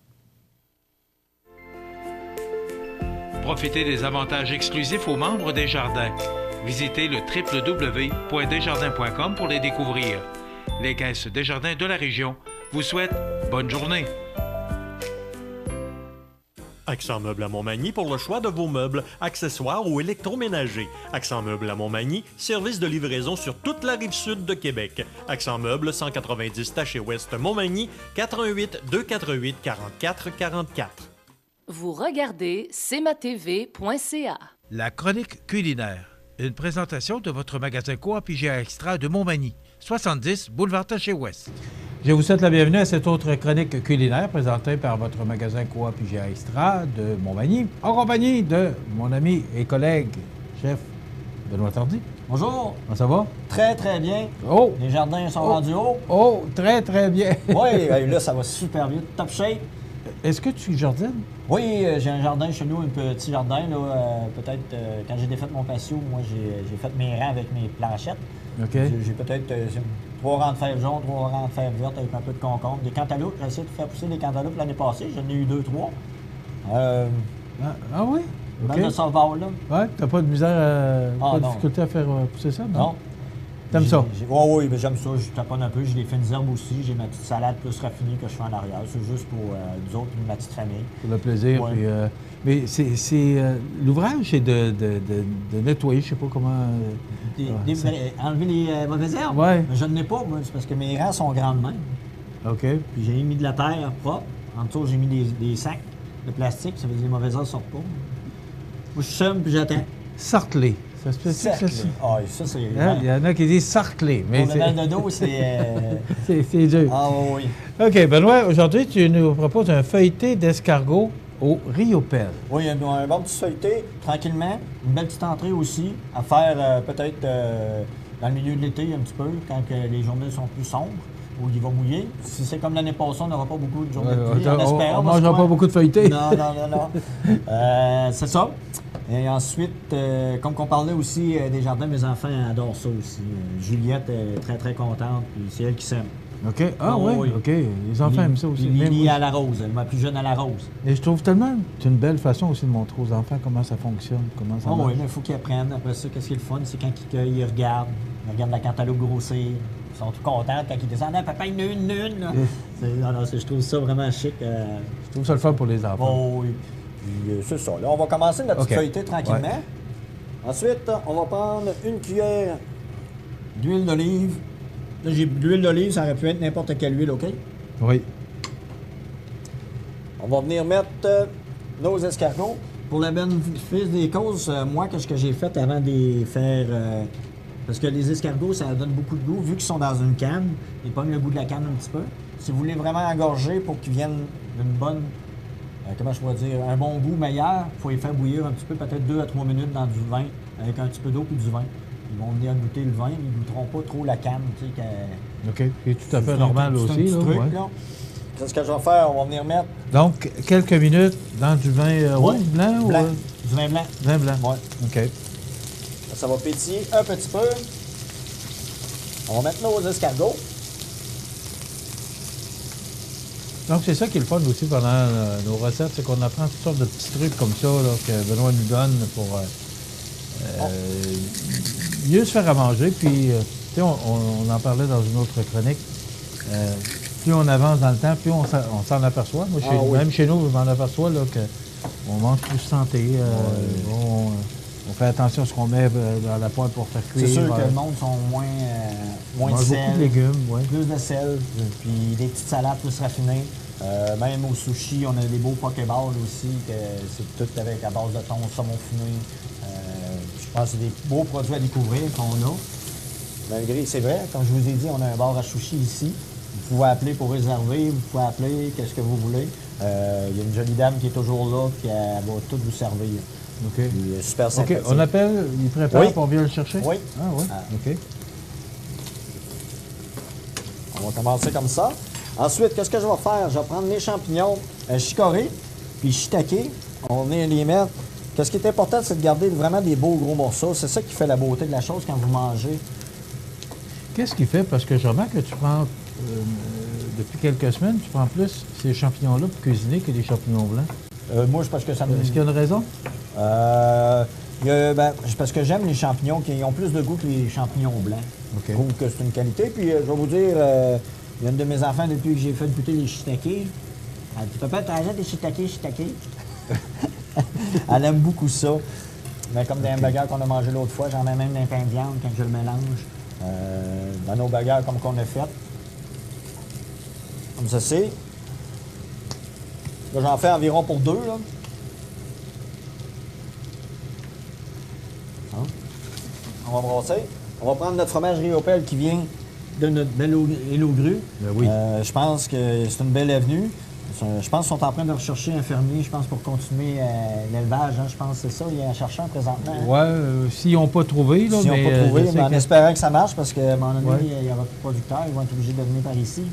Profitez des avantages exclusifs aux membres des Jardins. Visitez le www.desjardins.com pour les découvrir. Les caisses Desjardins de la région vous souhaitent bonne journée. Accent Meubles à Montmagny pour le choix de vos meubles, accessoires ou électroménagers. Accent Meubles à Montmagny, service de livraison sur toute la rive sud de Québec. Accent Meubles, 190 Taché Ouest Montmagny, 88 248 44 44. Vous regardez cmatv.ca. La chronique culinaire. Une présentation de votre magasin Coop IGA Extra de Montmagny, 70 boulevard Taché-Ouest. Je vous souhaite la bienvenue à cette autre chronique culinaire présentée par votre magasin Coop IGA Extra de Montmagny, en compagnie de mon ami et collègue, chef Benoît Tardy. Bonjour. Comment ça va? Très, très bien. Oh! Les jardins sont rendus hauts. Oh, très, très bien. Oui, là, ça va super bien. Top shape. Est-ce que tu jardines? Oui, j'ai un jardin chez nous, un petit jardin. Peut-être, quand j'ai défait mon patio, moi, j'ai fait mes rangs avec mes planchettes. OK. J'ai peut-être 3 rangs de fèves jaunes, 3 rangs de fèves vertes avec un peu de concombre. Des cantaloupes, j'ai essayé de faire pousser des cantaloupes l'année passée. J'en ai eu 2-3. Ah oui? Dans le sauvage, là. Ouais, t'as pas de misère, pas de non. difficulté à faire pousser ça, non? Non. T'aimes ça? Oui, mais j'aime ça. Je taponne un peu. J'ai des fines herbes aussi. J'ai ma petite salade plus raffinée que je fais en arrière. C'est juste pour nous autres, ma petite famille. Pour le plaisir. Ouais. Puis, mais c'est l'ouvrage, c'est de nettoyer, je sais pas comment... Enlever les mauvaises herbes? Ouais. Mais je ne l'ai pas, moi. C'est parce que mes rangs sont grands de même. OK. Puis j'ai mis de la terre propre. En dessous, j'ai mis des sacs de plastique. Ça veut dire que les mauvaises herbes ne sortent pas. Moi, je sème puis j'attends. Sarclé. Ça se fait ça? Ah, ça, c'est... Il y en a qui disent sarclé. Mais pour le mal de dos, c'est... c'est dur. Ah oui. OK, Benoît, aujourd'hui, tu nous proposes un feuilleté d'escargot au riopelle. Oui, il y a un bon petit feuilleté, tranquillement. Une belle petite entrée aussi, à faire peut-être dans le milieu de l'été un petit peu, quand les journées sont plus sombres, où il va mouiller. Si c'est comme l'année passée, on n'aura pas beaucoup de journées de pluie. On ne mangera pas beaucoup de feuilleté. Non. C'est ça. Et ensuite, comme on parlait aussi des jardins, mes enfants adorent ça aussi. Juliette est très, très contente, puis c'est elle qui s'aime. OK. Ah oui, OK. Les enfants aiment ça aussi. Lily à la rose, ma plus jeune à la rose. Et je trouve tellement c'est une belle façon aussi de montrer aux enfants comment ça fonctionne, comment ça marche. Oui, mais il faut qu'ils apprennent. Après ça, qu'est-ce qui est le fun, c'est quand ils cueillent, ils regardent la cantaloupe grossir. Ils sont tout contents quand ils descendent. Ah, papa, une. Je trouve ça vraiment chic. Je trouve ça le fun pour les enfants. Oh, oui. Puis, c'est ça. Là, on va commencer notre petite feuilleté tranquillement. Ouais. Ensuite, on va prendre une cuillère d'huile d'olive. Là, j'ai de l'huile d'olive, ça aurait pu être n'importe quelle huile, OK? Oui. On va venir mettre nos escargots. Pour le bénéfice des causes, moi, qu'est-ce que j'ai fait avant de les faire... parce que les escargots, ça donne beaucoup de goût. Vu qu'ils sont dans une canne, ils pognent le goût de la canne un petit peu. Si vous voulez vraiment engorger pour qu'ils viennent d'une bonne... comment je pourrais dire? Un bon goût meilleur, il faut les faire bouillir un petit peu, peut-être 2 à 3 minutes dans du vin, avec un petit peu d'eau puis du vin. Ils vont venir goûter le vin, mais ils ne goûteront pas trop la canne. Tu sais, OK. C'est tout à fait normal aussi. C'est un petit truc, là. C'est ce que je vais faire. On va venir mettre... Donc, quelques minutes dans du vin rouge, blanc? Blanc. Ou... Du vin blanc. Vin blanc. Oui. OK. Ça va pétiller un petit peu. On va mettre nos escargots. Donc, c'est ça qui est le fun aussi pendant nos recettes, c'est qu'on apprend toutes sortes de petits trucs comme ça là, que Benoît nous donne pour mieux se faire à manger. Puis, tu sais, on en parlait dans une autre chronique. Plus on avance dans le temps, plus on s'en aperçoit. Moi, même chez nous, je m'en aperçois là, qu'on mange plus santé. On fait attention à ce qu'on met dans la poêle pour faire cuire. C'est sûr que le monde sont moins de sel. Beaucoup de légumes, oui. Plus de sel, puis des petites salades plus raffinées. Même au sushi, on a des beaux pokéballs aussi, que c'est tout avec à base de thon, saumon fumé. Je pense que c'est des beaux produits à découvrir qu'on a. Malgré, c'est vrai, comme je vous ai dit, on a un bar à sushi ici. Vous pouvez appeler pour réserver, vous pouvez appeler, qu'est-ce que vous voulez. Il y a une jolie dame qui est toujours là, qui va tout vous servir. OK. Puis, super sympathique. OK. On appelle, il prépare, oui. Puis on vient le chercher? Oui. Ah oui, OK. On va commencer comme ça. Ensuite, qu'est-ce que je vais faire? Je vais prendre les champignons chicorés, puis shiitake. On va venir les mettre. Qu'est-ce qui est important, c'est de garder vraiment des beaux gros morceaux. C'est ça qui fait la beauté de la chose quand vous mangez. Qu'est-ce qui fait? Parce que je remarque que tu prends, depuis quelques semaines, tu prends plus ces champignons-là pour cuisiner que les champignons blancs. Moi, c'est parce que ça me... Est-ce qu'il y a une raison? C'est parce que j'aime les champignons qui ont plus de goût que les champignons blancs. OK. Je trouve que c'est une qualité. Puis, je vais vous dire, il y a une de mes enfants, depuis que j'ai fait goûter les shiitake, elle dit, papa, t'as des shiitake. Elle aime beaucoup ça. Mais comme des hamburgers qu'on a mangé l'autre fois, j'en mets même dans un pain de viande quand je le mélange. Dans nos burgers comme qu'on a fait. Comme ça, c'est. Là, j'en fais environ pour 2, là. Hein? On va brasser. On va prendre notre fromage Riopelle qui vient de notre belle Hello Gru. Ben oui. Je pense que c'est une belle avenue. Je pense qu'ils sont en train de rechercher un fermier, je pense, pour continuer l'élevage. Hein. Je pense que c'est ça, il y a un chercheur présentement. Hein. Oui, s'ils n'ont pas trouvé, là, s'ils n'ont pas trouvé, mais en que... espérant que ça marche, parce qu'à un moment donné, il n'y aura plus de producteurs, ils vont être obligés de venir par ici.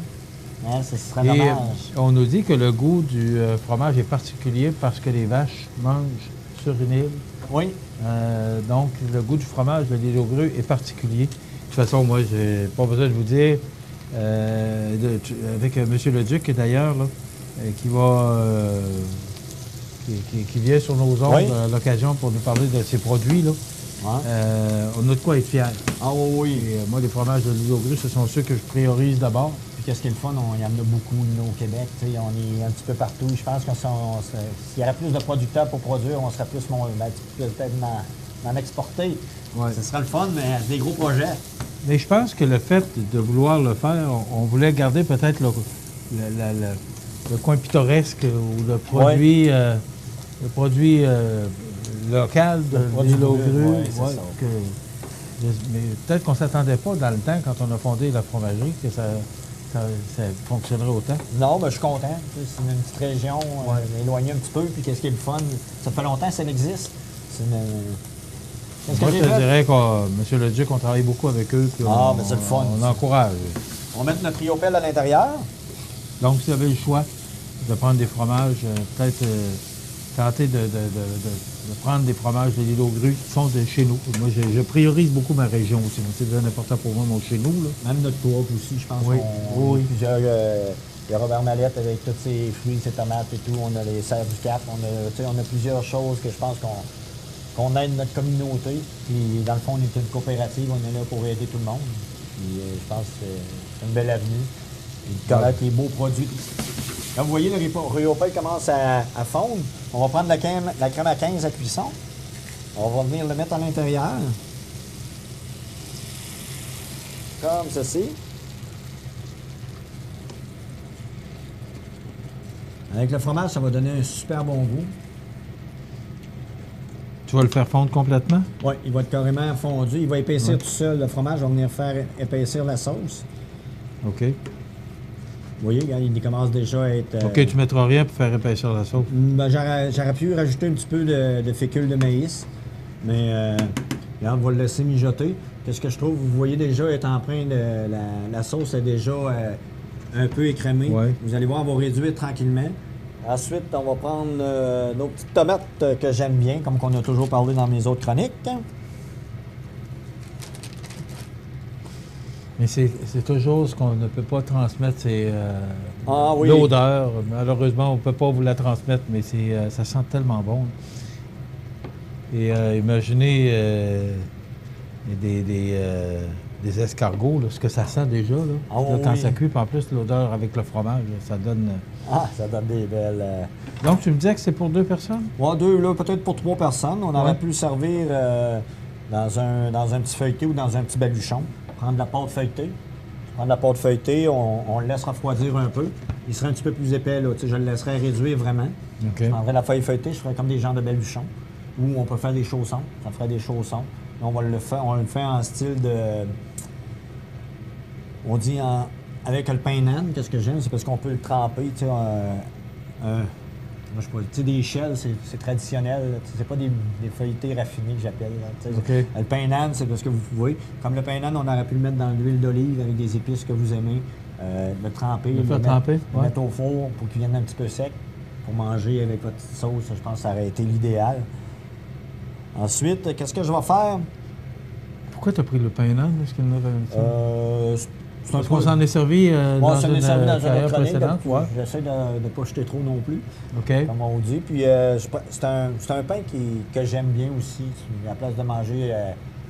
Hein, ce serait dommage. On nous dit que le goût du fromage est particulier parce que les vaches mangent sur une île. Oui. Donc, le goût du fromage de l'île aux grues est particulier. De toute façon, moi, j'ai pas besoin de vous dire, avec M. Leduc, d'ailleurs, là, qui vient sur nos ondes à l'occasion pour nous parler de ses produits, là. Ouais. On a de quoi être fiers. Ah oui. Et, moi, les fromages de l'île aux grues, ce sont ceux que je priorise d'abord. Puis qu'est-ce qui est le fun, il y en a beaucoup au Québec, on est un petit peu partout. Je pense que s'il y aurait plus de producteurs pour produire, on serait plus peut-être d'en exporter. Ouais. Ce serait le fun, mais c'est des gros projets. Mais je pense que le fait de vouloir le faire, on voulait garder peut-être le coin pittoresque ou le produit, local de l'île aux grues. Mais peut-être qu'on ne s'attendait pas dans le temps, quand on a fondé la fromagerie, que ça fonctionnerait autant. Non, mais je suis content. C'est une petite région éloignée un petit peu. Puis qu'est-ce qui est le fun? Ça fait longtemps que ça existe. Moi, je te dirais que M. Leduc, on travaille beaucoup avec eux. Puis mais c'est le fun. On encourage. On met notre Riopelle à l'intérieur. Donc, si vous avez le choix de prendre des fromages, peut-être tenter de prendre des fromages de l'île aux grues qui sont de chez nous. Moi, je priorise beaucoup ma région aussi. C'est très important pour moi, mon chez nous. Là. Même notre coop aussi, je pense. Oui. Plusieurs, il y a Robert Mallette avec tous ses fruits, ses tomates et tout. On a les serres du Cap. On a plusieurs choses que je pense qu'on aide notre communauté. Puis, dans le fond, on est une coopérative. On est là pour aider tout le monde. Puis, je pense que c'est une belle avenue. Et connaître les beaux produits. Là, vous voyez, le Riopelle commence à fondre. On va prendre la crème à 15 à cuisson. On va venir le mettre à l'intérieur. Comme ceci. Avec le fromage, ça va donner un super bon goût. Tu vas le faire fondre complètement? Oui, il va être carrément fondu. Il va épaissir tout seul. Le fromage va venir faire épaissir la sauce. OK. Vous voyez, il commence déjà à être... OK, tu ne mettras rien pour faire épaissir la sauce? Ben, j'aurais pu rajouter un petit peu de fécule de maïs, mais on va le laisser mijoter. Qu'est-ce que je trouve? Vous voyez déjà être en train de... La sauce est déjà un peu écrémée. Ouais. Vous allez voir, on va réduire tranquillement. Ensuite, on va prendre nos petites tomates que j'aime bien, comme qu'on a toujours parlé dans mes autres chroniques. Mais c'est toujours ce qu'on ne peut pas transmettre, c'est Oui. l'odeur. Malheureusement, on ne peut pas vous la transmettre, mais ça sent tellement bon. Et imaginez des escargots, là, ce que ça sent déjà. Là, quand ça cuit, puis en plus, l'odeur avec le fromage, là, ça donne... ça donne des belles... Donc, tu me disais que c'est pour 2 personnes? Ouais, 2, là, peut-être pour 3 personnes. On aurait pu le servir dans un petit feuilleté ou dans un petit baluchon. Prendre de la pâte feuilletée. On le laisse refroidir un peu. Il serait un petit peu plus épais, là. Je le laisserais réduire vraiment. Okay. Je prendrais la feuille feuilletée, je ferais comme des genres de baluchons. Ou on peut faire des chaussons. Ça ferait des chaussons. On le fait en style de... On dit avec le pain nan, qu'est-ce que j'aime, c'est parce qu'on peut le tremper, tu sais, moi, je sais pas, tu sais, des shells, c'est traditionnel. C'est pas des feuilletés raffinées que j'appelle. Okay. Le pain nan, c'est parce que vous voyez. Comme le pain nan, on aurait pu le mettre dans l'huile d'olive avec des épices que vous aimez. le tremper, Le faire tremper, le ouais. mettre au four pour qu'il vienne un petit peu sec, pour manger avec votre petite sauce. Je pense que ça aurait été l'idéal. Ensuite, qu'est-ce que je vais faire? Pourquoi tu as pris le pain d'âne? Est-ce qu'il y en avait C'est Parce qu'on s'en est servi dans ça m'est une servi dans une carrière autre chronique, précédente. donc Ouais. j'essaie de ne pas jeter trop non plus, OK. comme on dit. Puis c'est un pain que j'aime bien aussi. À la place de manger,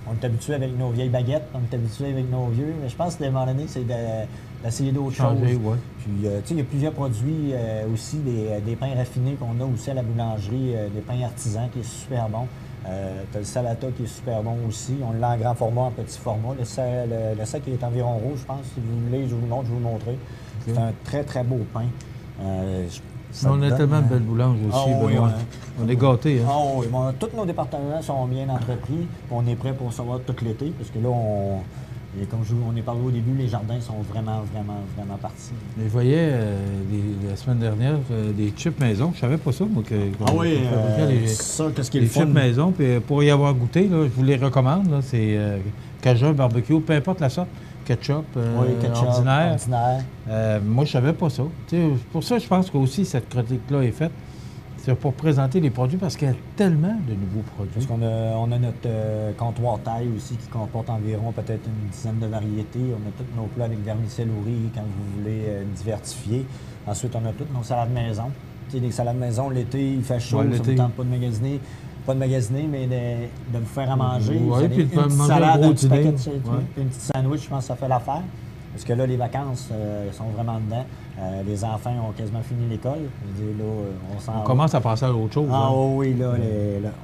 on est habitué avec nos vieilles baguettes, on est habitué avec nos vieux, mais je pense que à un moment donné, c'est d'essayer d'autres choses. Changer, ouais. Puis, tu sais, il y a plusieurs produits aussi, des pains raffinés qu'on a aussi à la boulangerie, des pains artisans qui est super bon. Tu as le salata qui est super bon aussi. On l'a en grand format, en petit format. Le sac il est environ rouge, je pense. Si vous voulez, je vous le montre, je vais vous le montrer. C'est un très, très beau pain. Mais on a tellement de belles boulanges aussi, oui, Benoît. On est gâtés. Hein? Ah oui, bon, tous nos départements sont bien entrepris. On est prêt pour recevoir tout l'été, parce que là, et comme on est parlé au début, les jardins sont vraiment, vraiment, vraiment partis. Mais je voyais la semaine dernière des chips maison. Je savais pas ça, moi. Ça, qu'est-ce qui est les le fun? chips maison. Puis pour y avoir goûté, là, je vous les recommande. Là, c'est Cajun, barbecue, peu importe la sorte. Ketchup, ordinaire. Moi, je savais pas ça. T'sais, pour ça, je pense qu'aussi cette chronique-là est faite. C'est pour présenter les produits parce qu'il y a tellement de nouveaux produits. Parce qu'on a, on a notre comptoir taille aussi qui comporte environ peut-être une dizaine de variétés. On a tous nos plats avec vermicelle au riz quand vous voulez diversifier. Ensuite, on a toutes nos salades maison. Tu sais, des salades maison, l'été, il fait chaud, ça ne vous tente pas de magasiner. Pas de magasiner, mais de vous faire à manger. Oui, puis de une petite manger salade, un gros un petit dîner. paquet une petite sandwich, je pense que ça fait l'affaire. Parce que là, les vacances sont vraiment dedans. Les enfants ont quasiment fini l'école. Je veux dire, là, on commence à passer à autre chose. Ah hein? oui, là,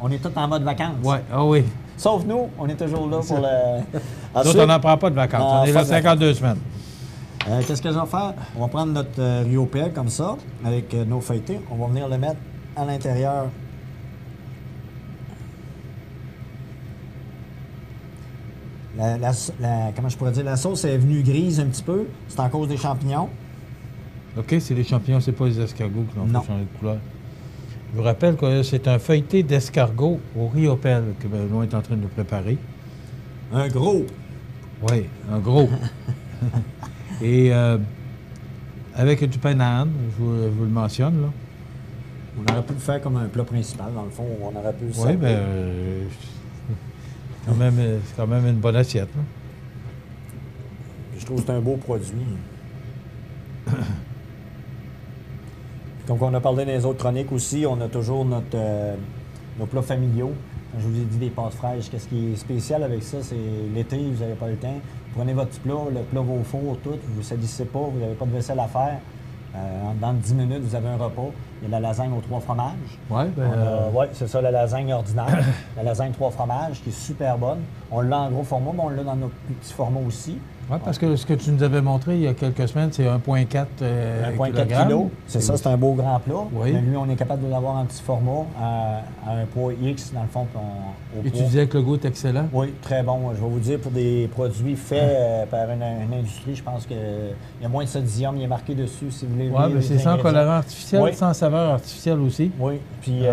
on est tous en mode vacances. Oui, ah oui. Sauf nous, on est toujours là pour le... Nous, on n'en prend pas de vacances. Ah, on est là 52 semaines. Qu'est-ce que je vais faire? On va prendre notre Rio Pelle comme ça, avec nos feuilletés. On va venir le mettre à l'intérieur. Comment je pourrais dire? La sauce est venue grise un petit peu. C'est en cause des champignons. OK, c'est les champignons, c'est pas les escargots qui l'ont Non. fait changer de couleur. Je vous rappelle que c'est un feuilleté d'escargot au riopelle que Benoît est en train de préparer. Un gros. Oui, un gros. Et avec du pain d'âne, je vous le mentionne, là. On aurait pu le faire comme un plat principal, dans le fond. On aurait pu le Oui, servir. bien, c'est quand même une bonne assiette. Là. Je trouve que c'est un beau produit. Comme on a parlé dans les autres chroniques aussi, on a toujours nos plats familiaux. Je vous ai dit des pâtes fraîches. Qu'est-ce qui est spécial avec ça, c'est l'été, vous n'avez pas le temps. Vous prenez votre petit plat, le plat va au four, tout, vous ne salissez pas, vous n'avez pas de vaisselle à faire. Dans 10 minutes, vous avez un repas. Il y a la lasagne aux 3 fromages. Oui, Oui, c'est ça, la lasagne ordinaire. La lasagne 3 fromages, qui est super bonne. On l'a en gros format, mais on l'a dans notre plus petit format aussi. Oui, parce que ce que tu nous avais montré il y a quelques semaines, c'est 1,4 1,4 kg. C'est ça, c'est un beau grand plat. Oui. Mais lui, on est capable de l'avoir en petit format, à un poids X, dans le fond. Au Et poids. tu disais que le goût est excellent? Oui, très bon. Je vais vous dire, pour des produits faits par une industrie, je pense qu'il y a moins de sodium, il est marqué dessus, si vous voulez. Oui, mais c'est sans ingrédients. colorant artificiel, Oui. sans saveur artificielle aussi. Oui, puis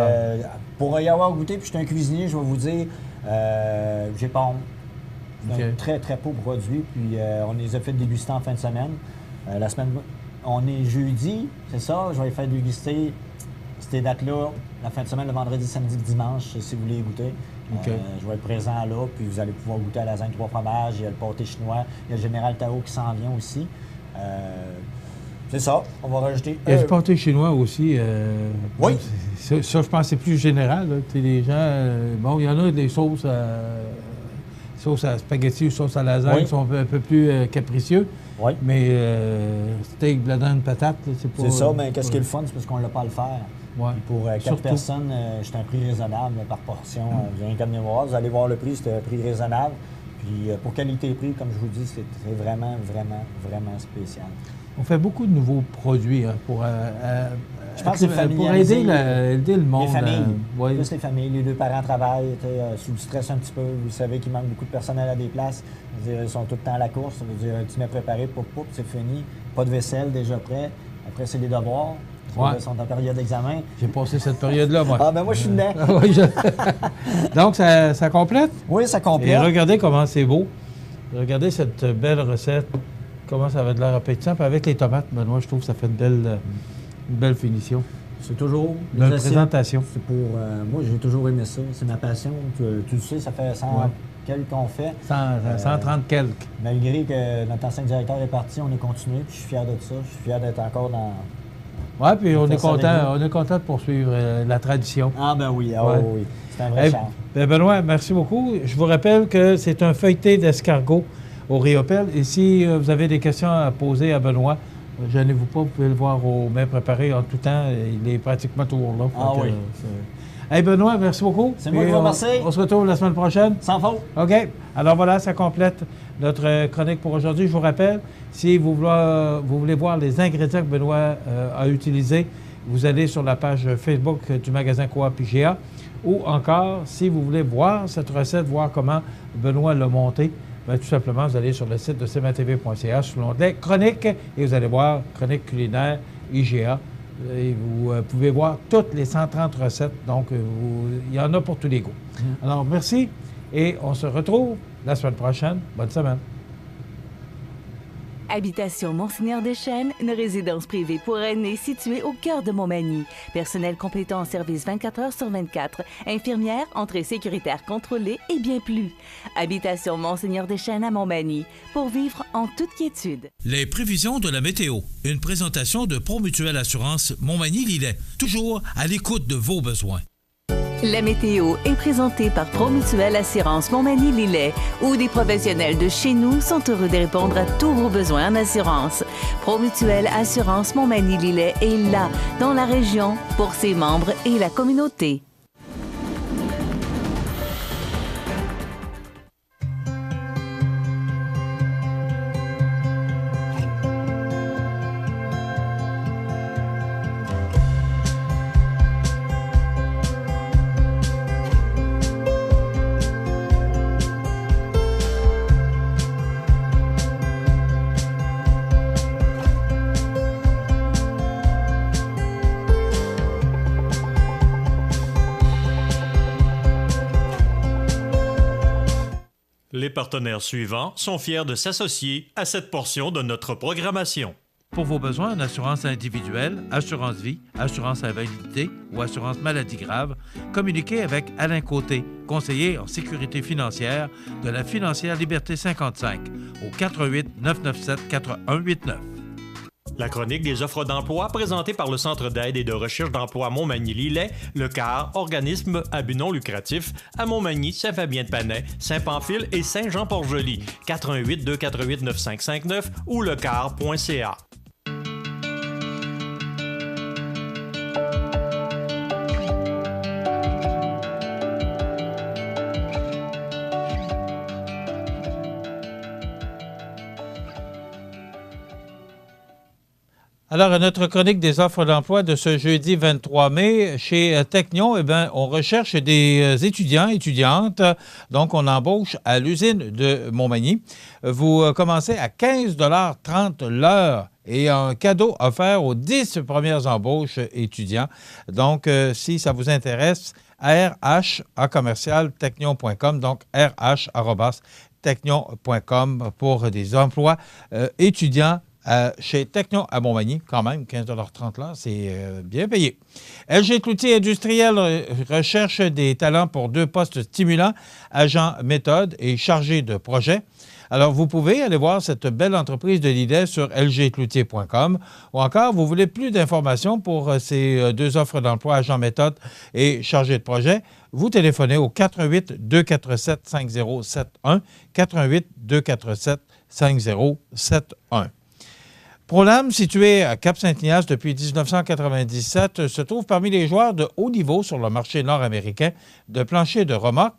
pour y avoir goûté, puis je suis un cuisinier, je vais vous dire, j'ai pas honte. C'est un OK. très, très beau produit, puis on les a fait déguster en fin de semaine. La semaine, on est jeudi, c'est ça, je vais les faire déguster ces dates-là, la fin de semaine, le vendredi, samedi, dimanche, si vous voulez goûter. OK. Je vais être présent là, puis vous allez pouvoir goûter à la lasagne 3 fromages, il y a le pâté chinois, il y a le Général Tao qui s'en vient aussi. C'est ça, on va rajouter... Il y a du pâté chinois aussi. Oui. Ça, je pense, c'est plus général. Là. Tu sais, les gens, bon, il y en a des sauces à spaghetti ou sauces à lasagne Oui. qui sont un peu plus capricieux. Oui. Mais steak, bledin, patate, c'est pas... C'est ça, mais qu'est-ce qui est le fun, c'est parce qu'on ne l'a pas à le faire. Ouais. Puis pour 4 Surtout. personnes, c'est un prix raisonnable par portion. Vous avez qu'à venir voir, vous allez voir le prix, c'est un prix raisonnable. Puis pour qualité-prix, comme je vous dis, c'est vraiment, vraiment, vraiment spécial. On fait beaucoup de nouveaux produits hein, pour Je pense que c'est pour aider le monde. Les familles, ouais. plus les familles, les deux parents travaillent, sous le stress un petit peu. Vous savez qu'il manque beaucoup de personnel à des places. Je veux dire, ils sont tout le temps à la course. Ça veut dire, tu m'as préparé, poup, c'est fini. Pas de vaisselle, déjà prêt. Après, c'est les devoirs. Ouais. Ils sont en période d'examen. J'ai passé cette période-là, moi. Ah, ben moi, je suis dedans. Oui, donc, ça complète. Oui, ça Et complète. regardez comment c'est beau. Regardez cette belle recette Comment ça va de l'air appétissant. Puis avec les tomates, Benoît, je trouve que ça fait une belle finition. C'est toujours... Une belle présentation. C'est pour... moi, j'ai toujours aimé ça. C'est ma passion. Tu le sais, ça fait 100 quelques qu'on fait. 130 quelques. Malgré que notre ancien directeur est parti, on est continué. Puis je suis fier de ça. Je suis fier d'être encore dans... Oui, puis on est content de poursuivre la tradition. Ah ben oui, oui. C'est un vrai charme. Benoît, merci beaucoup. Je vous rappelle que c'est un feuilleté d'escargot au Riopelle. Et si vous avez des questions à poser à Benoît, gênez-vous pas, vous pouvez le voir au mains préparées en tout temps. Il est pratiquement toujours là. Oui. Hey Benoît, merci beaucoup. C'est moi qui vous remercie. On se retrouve la semaine prochaine. Sans faute. OK. Alors voilà, ça complète notre chronique pour aujourd'hui. Je vous rappelle, si vous voulez voir les ingrédients que Benoît a utilisés, vous allez sur la page Facebook du magasin Coop IGA. Ou encore, si vous voulez voir cette recette, voir comment Benoît l'a montée, bien, tout simplement, vous allez sur le site de cmatv.ca sous l'onglet Chronique et vous allez voir Chronique culinaire IGA. Et vous pouvez voir toutes les 130 recettes. Donc, il y en a pour tous les goûts. Alors, merci et on se retrouve la semaine prochaine. Bonne semaine. Habitation Monseigneur Deschênes, une résidence privée pour aînés située au cœur de Montmagny. Personnel complétant en service 24 heures sur 24. Infirmière, entrée sécuritaire contrôlée et bien plus. Habitation Monseigneur Deschênes à Montmagny. Pour vivre en toute quiétude. Les prévisions de la météo. Une présentation de Promutuelle Assurance Montmagny-Lillet. Toujours à l'écoute de vos besoins. La météo est présentée par Promutuelle Assurance Montmagny-Lillet, où des professionnels de chez nous sont heureux de répondre à tous vos besoins en assurance. Promutuelle Assurance Montmagny-Lillet est là, dans la région, pour ses membres et la communauté. Les partenaires suivants sont fiers de s'associer à cette portion de notre programmation. Pour vos besoins en assurance individuelle, assurance vie, assurance invalidité ou assurance maladie grave, communiquez avec Alain Côté, conseiller en sécurité financière de la Financière Liberté 55 au 88 997 4189. La chronique des offres d'emploi présentée par le Centre d'aide et de recherche d'emploi Montmagny-Lillet, le CAR, organisme à but non lucratif, à Montmagny, Saint-Fabien-de-Panay, Saint-Pamphile et Saint-Jean-Port-Joli, 88 248 9559 ou lecar.ca. Alors, à notre chronique des offres d'emploi de ce jeudi 23 mai, chez Technion, on recherche des étudiants, étudiantes. Donc, on embauche à l'usine de Montmagny. Vous commencez à 15,30 $ l'heure et un cadeau offert aux 10 premières embauches étudiants. Donc, si ça vous intéresse, rh@technion.com, donc rh@technion.com pour des emplois étudiants chez Technion à Montmagny, quand même, 15,30 $ là, c'est bien payé. LG Cloutier Industriel recherche des talents pour 2 postes stimulants, agent méthode et chargé de projet. Alors, vous pouvez aller voir cette belle entreprise de Lillet sur lgcloutier.com ou encore, vous voulez plus d'informations pour ces 2 offres d'emploi, agent méthode et chargé de projet, vous téléphonez au 88 247 5071, 88 247 5071. Prolam, situé à Cap-Saint-Ignace depuis 1997, se trouve parmi les joueurs de haut niveau sur le marché nord-américain de plancher de remorque.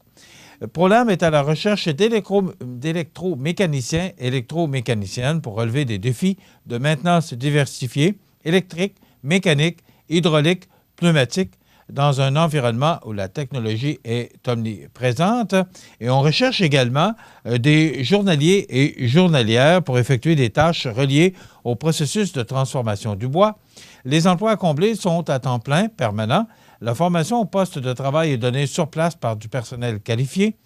Prolam est à la recherche d'électromécaniciens et électromécaniciennes pour relever des défis de maintenance diversifiée, électrique, mécanique, hydraulique, pneumatique, dans un environnement où la technologie est omniprésente. Et on recherche également des journaliers et journalières pour effectuer des tâches reliées au processus de transformation du bois. Les emplois à combler sont à temps plein, permanent. La formation au poste de travail est donnée sur place par du personnel qualifié.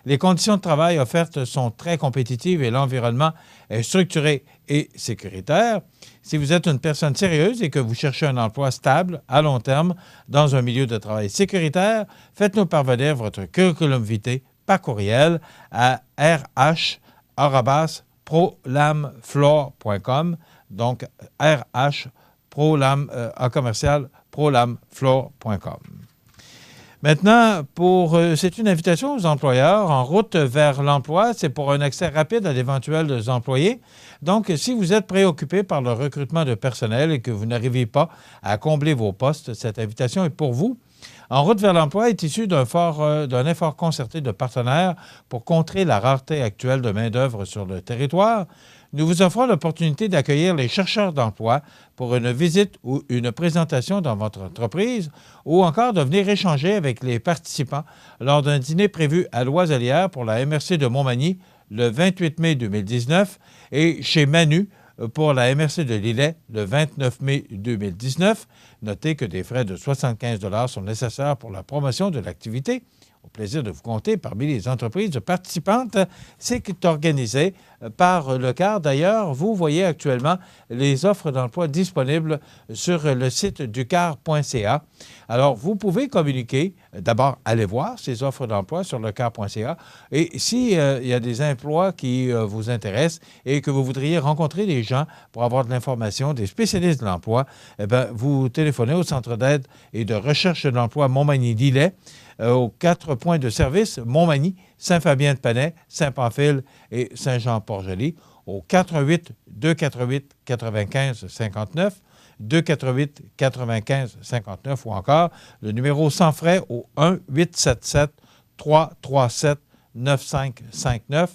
Les conditions de travail offertes sont très compétitives et l'environnement est structuré et sécuritaire. Si vous êtes une personne sérieuse et que vous cherchez un emploi stable à long terme dans un milieu de travail sécuritaire, faites-nous parvenir votre curriculum vitae par courriel à rh@prolamfloor.com, donc rh@prolamfloor.com. Maintenant, c'est une invitation aux employeurs en route vers l'emploi. C'est pour un accès rapide à d'éventuels employés. Donc, si vous êtes préoccupé par le recrutement de personnel et que vous n'arrivez pas à combler vos postes, cette invitation est pour vous. En route vers l'emploi est issue d'un effort concerté de partenaires pour contrer la rareté actuelle de main-d'œuvre sur le territoire. Nous vous offrons l'opportunité d'accueillir les chercheurs d'emploi pour une visite ou une présentation dans votre entreprise ou encore de venir échanger avec les participants lors d'un dîner prévu à Loiselière pour la MRC de Montmagny le 28 mai 2019 et chez Manu pour la MRC de Lillet le 29 mai 2019. Notez que des frais de 75 $ sont nécessaires pour la promotion de l'activité. Au plaisir de vous compter parmi les entreprises participantes. C'est organisé par le CAR. D'ailleurs, vous voyez actuellement les offres d'emploi disponibles sur le site du CAR.ca. Alors, vous pouvez communiquer. D'abord, allez voir ces offres d'emploi sur le CAR.ca. Et s'il y a des emplois qui vous intéressent et que vous voudriez rencontrer des gens pour avoir de l'information, des spécialistes de l'emploi, eh bien, vous téléphonez au Centre d'aide et de recherche de l'emploi Montmagny-Lillet, aux 4 points de service, Montmagny, Saint-Fabien-de-Panay, Saint-Pamphile et Saint-Jean-Port-Joli, au 418-248-95-59, 248-95-59 ou encore le numéro sans frais au 1-877-337-9559,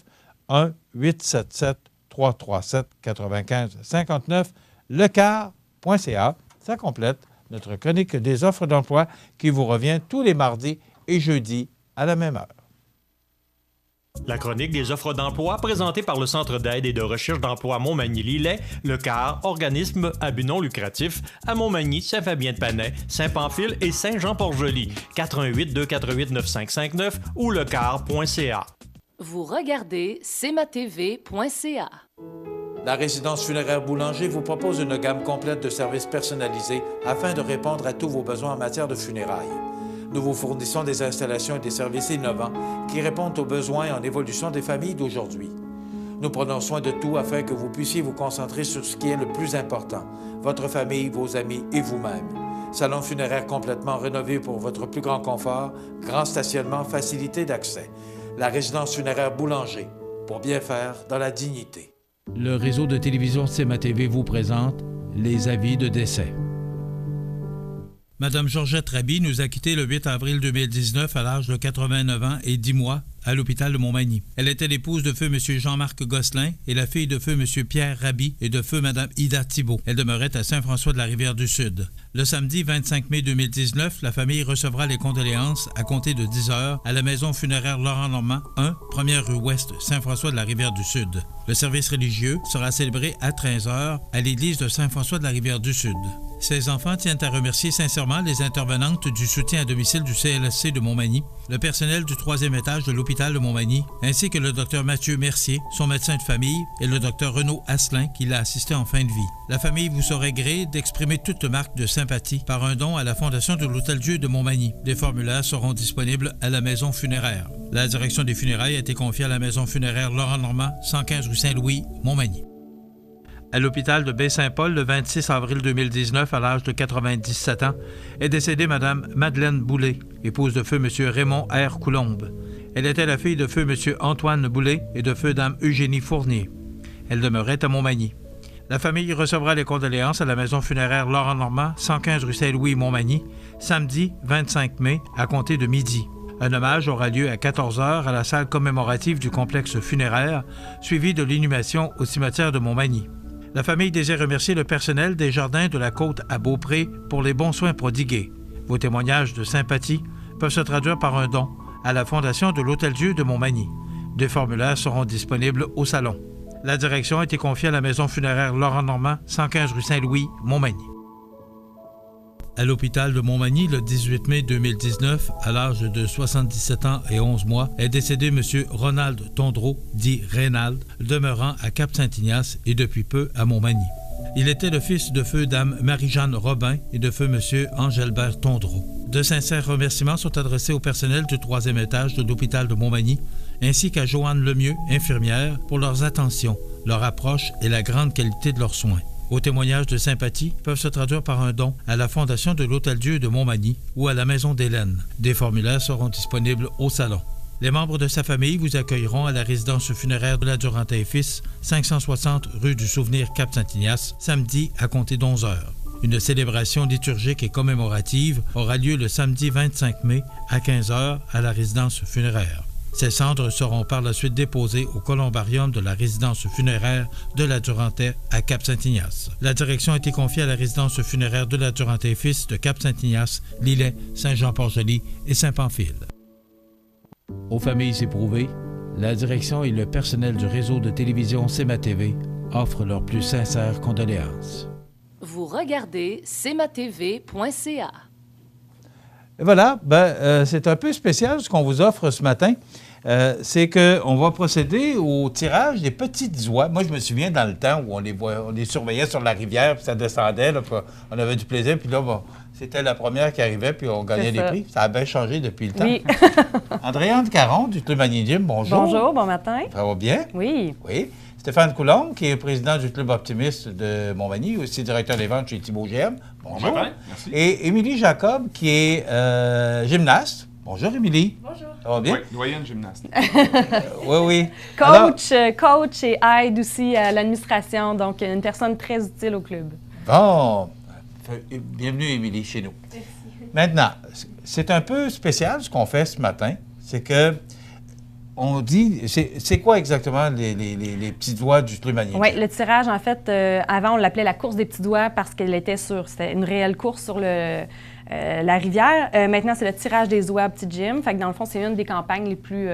1-877-337-9559, lecar.ca. Ça complète notre chronique des offres d'emploi qui vous revient tous les mardis et jeudis à la même heure. La chronique des offres d'emploi présentée par le Centre d'aide et de recherche d'emploi Montmagny-Lillet, le CAR, organisme à but non lucratif, à Montmagny, Saint-Fabien-de-Panay, Saint-Pamphile et Saint-Jean-Port-Joli, 418-248-9559 ou lecar.ca. Vous regardez cmatv.ca. La résidence funéraire Boulanger vous propose une gamme complète de services personnalisés afin de répondre à tous vos besoins en matière de funérailles. Nous vous fournissons des installations et des services innovants qui répondent aux besoins en évolution des familles d'aujourd'hui. Nous prenons soin de tout afin que vous puissiez vous concentrer sur ce qui est le plus important, votre famille, vos amis et vous-même. Salon funéraire complètement rénové pour votre plus grand confort, grand stationnement, facilité d'accès. La résidence funéraire Boulanger, pour bien faire dans la dignité. Le réseau de télévision CMA-TV vous présente les avis de décès. Madame Georgette Raby nous a quittés le 8 avril 2019 à l'âge de 89 ans et 10 mois à l'hôpital de Montmagny. Elle était l'épouse de feu M. Jean-Marc Gosselin et la fille de feu M. Pierre Raby et de feu Mme Ida Thibault. Elle demeurait à Saint-François-de-la-Rivière-du-Sud. Le samedi 25 mai 2019, la famille recevra les condoléances à compter de 10 heures à la maison funéraire Laurent-Normand 1, 1er rue Ouest, Saint-François-de-la-Rivière-du-Sud. Le service religieux sera célébré à 13 heures à l'église de Saint-François-de-la-Rivière-du-Sud. Ces enfants tiennent à remercier sincèrement les intervenantes du soutien à domicile du CLSC de Montmagny, le personnel du 3e étage de l'hôpital de Montmagny, ainsi que le Dr Mathieu Mercier, son médecin de famille, et le Dr Renaud Asselin qui l'a assisté en fin de vie. La famille vous saurait gré d'exprimer toute marque de sympathie par un don à la Fondation de l'Hôtel-Dieu de Montmagny. Des formulaires seront disponibles à la maison funéraire. La direction des funérailles a été confiée à la maison funéraire Laurent-Normand, 115 rue Saint-Louis, Montmagny. À l'hôpital de Baie-Saint-Paul, le 26 avril 2019, à l'âge de 97 ans, est décédée Mme Madeleine Boulay, épouse de feu M. Raymond R. Coulombe. Elle était la fille de feu M. Antoine Boulay et de feu Dame Eugénie Fournier. Elle demeurait à Montmagny. La famille recevra les condoléances à la maison funéraire Laurent-Normand, 115 rue Saint-Louis, Montmagny, samedi 25 mai, à compter de midi. Un hommage aura lieu à 14 h à la salle commémorative du complexe funéraire, suivi de l'inhumation au cimetière de Montmagny. La famille désire remercier le personnel des Jardins de la Côte à Beaupré pour les bons soins prodigués. Vos témoignages de sympathie peuvent se traduire par un don à la Fondation de l'Hôtel-Dieu de Montmagny. Des formulaires seront disponibles au salon. La direction a été confiée à la maison funéraire Laurent-Normand, 115 rue Saint-Louis, Montmagny. À l'hôpital de Montmagny, le 18 mai 2019, à l'âge de 77 ans et 11 mois, est décédé M. Ronald Tondreau, dit Reynald, demeurant à Cap-Saint-Ignace et depuis peu à Montmagny. Il était le fils de feu Dame Marie-Jeanne Robin et de feu M. Angélbert Tondreau. De sincères remerciements sont adressés au personnel du 3e étage de l'hôpital de Montmagny, ainsi qu'à Joanne Lemieux, infirmière, pour leurs attentions, leur approche et la grande qualité de leurs soins. Vos témoignages de sympathie peuvent se traduire par un don à la Fondation de l'Hôtel-Dieu de Montmagny ou à la Maison d'Hélène. Des formulaires seront disponibles au salon. Les membres de sa famille vous accueilleront à la résidence funéraire de la Durantin et Fils, 560 rue du Souvenir Cap-Saint-Ignace, samedi à compter d'11 h. Une célébration liturgique et commémorative aura lieu le samedi 25 mai à 15 h à la résidence funéraire. Ces cendres seront par la suite déposées au columbarium de la résidence funéraire de la Durantais à Cap-Saint-Ignace. La direction a été confiée à la résidence funéraire de la Durantais et Fils de Cap-Saint-Ignace, Lillet, Saint-Jean-Port-Joli et Saint-Pamphile. Aux familles éprouvées, la direction et le personnel du réseau de télévision CMA-TV offrent leurs plus sincères condoléances. Vous regardez cmatv.ca. Et voilà, c'est un peu spécial ce qu'on vous offre ce matin. C'est qu'on va procéder au tirage des petites oies. Moi, je me souviens dans le temps où on les surveillait sur la rivière, puis ça descendait, là, puis on avait du plaisir, puis là, c'était la première qui arrivait, puis on gagnait des prix. Ça a bien changé depuis le temps. Oui. Andréane Caron, du Club Magny Gym, bonjour. Bonjour, bon matin. Ça va bien? Oui. Oui. Stéphane Coulombe, qui est président du Club Optimiste de Montmagny, aussi directeur des ventes chez Thibaut GM. Bonjour. Bon matin, merci. Et Émilie Jacob, qui est gymnaste. Bonjour, Émilie. Bonjour. Ça va bien? Oui, doyenne gymnaste. Oui. Coach et aide aussi à l'administration, donc une personne très utile au club. Bon. Bienvenue, Émilie, chez nous. Merci. Maintenant, c'est un peu spécial ce qu'on fait ce matin. C'est que on dit, c'est quoi exactement les petits doigts du Club Magny? Oui, le tirage, en fait, avant, on l'appelait la course des petits doigts parce qu'elle était c'était une réelle course sur la rivière. Maintenant, c'est le tirage des oies à Petit Gym. Fait que dans le fond, c'est une des campagnes les plus...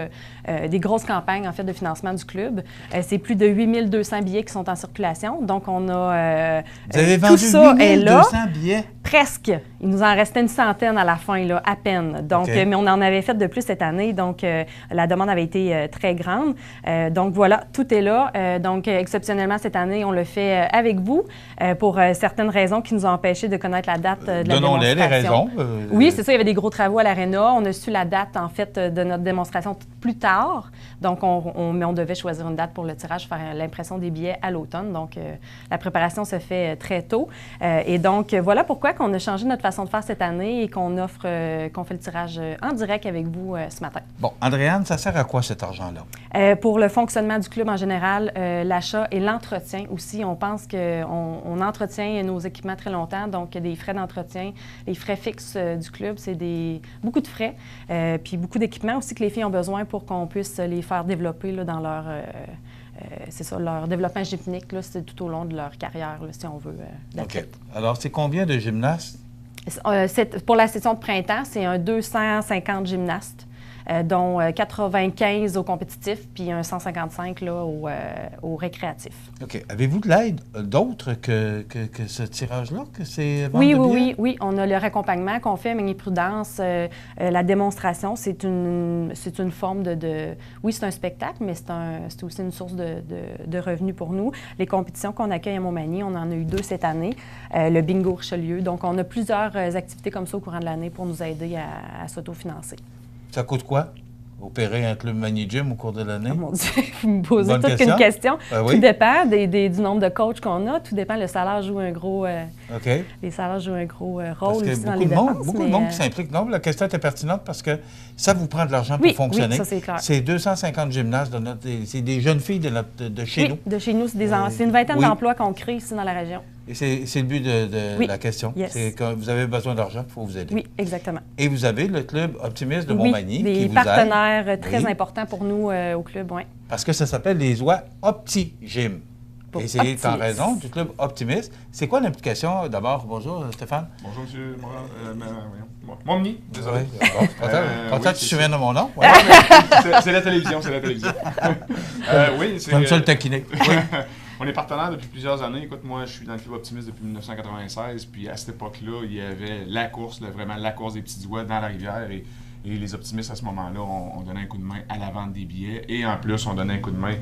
des grosses campagnes, en fait, de financement du club. C'est plus de 8200 billets qui sont en circulation. Donc, on a... Vous avez vendu 8200 billets? Presque. Il nous en restait une centaine à la fin, là, à peine. Donc, mais on en avait fait de plus cette année. Donc, la demande avait été très grande. Donc, voilà, tout est là. Donc, exceptionnellement, cette année, on le fait avec vous pour certaines raisons qui nous ont empêchés de connaître la date de la démonstration. Donnons-les les raisons. Oui, c'est ça. Il y avait des gros travaux à l'Arena. On a su la date, en fait, de notre démonstration plus tard. Donc, mais on devait choisir une date pour le tirage, faire l'impression des billets à l'automne. Donc, la préparation se fait très tôt. Et donc, voilà pourquoi qu'on a changé notre façon de faire cette année et qu'on fait le tirage en direct avec vous ce matin. Bon, Andréane, ça sert à quoi cet argent-là? Pour le fonctionnement du club en général, l'achat et l'entretien aussi. On pense qu'on entretient nos équipements très longtemps, donc des frais d'entretien, les frais fixes du club, c'est beaucoup de frais, puis beaucoup d'équipements aussi que les filles ont besoin pour qu'on puisse les faire développer là, dans leur... leur développement gymnique, là, c'est tout au long de leur carrière, là, si on veut. OK. Alors, c'est combien de gymnastes? Pour la session de printemps, c'est un 250 gymnastes, dont 95 au compétitif, puis un 155 là, au récréatif. OK. Avez-vous de l'aide d'autre que ce tirage-là, que c'est vente de billets? Oui. On a le raccompagnement qu'on fait, Magny Prudence, la démonstration, c'est une forme de... Oui, c'est un spectacle, mais c'est aussi une source de revenus pour nous. Les compétitions qu'on accueille à Montmagny, on en a eu 2 cette année, le bingo Richelieu. Donc, on a plusieurs activités comme ça au courant de l'année pour nous aider à s'autofinancer. Ça coûte quoi? Opérer un club Magny Gym au cours de l'année? Oh mon Dieu, vous me posez toute une question. Oui. Tout dépend du nombre de coachs qu'on a. Tout dépend. Le salaire joue un gros... Les salaires jouent un gros rôle aussi dans les dépenses. Beaucoup de monde qui s'implique. Non, la question est pertinente parce que ça vous prend de l'argent pour fonctionner. Oui, ça c'est clair. C'est 250 gymnastes, c'est des jeunes filles de chez nous. De chez nous. C'est une vingtaine d'emplois qu'on crée ici dans la région. Et c'est le but de la question. Yes. C'est que vous avez besoin d'argent, il faut vous aider. Oui, exactement. Et vous avez le Club Optimiste de Montmagny qui vous aide. Des partenaires très importants pour nous au club, oui. Parce que ça s'appelle les oies Opti Gym. Et c'est en raison du Club Optimiste. C'est quoi l'implication? D'abord, bonjour Stéphane. Bonjour monsieur. Montmagny, désolé. Content que tu te souviennes de mon nom. C'est la télévision, oui, c'est... Comme ça le taquiner. Oui. On est partenaire depuis plusieurs années. Écoute, moi, je suis dans le Club Optimiste depuis 1996. Puis à cette époque-là, il y avait la course, vraiment la course des petits doigts dans la rivière. Et les optimistes, à ce moment-là, on donnait un coup de main à la vente des billets. Et en plus, on donnait un coup de main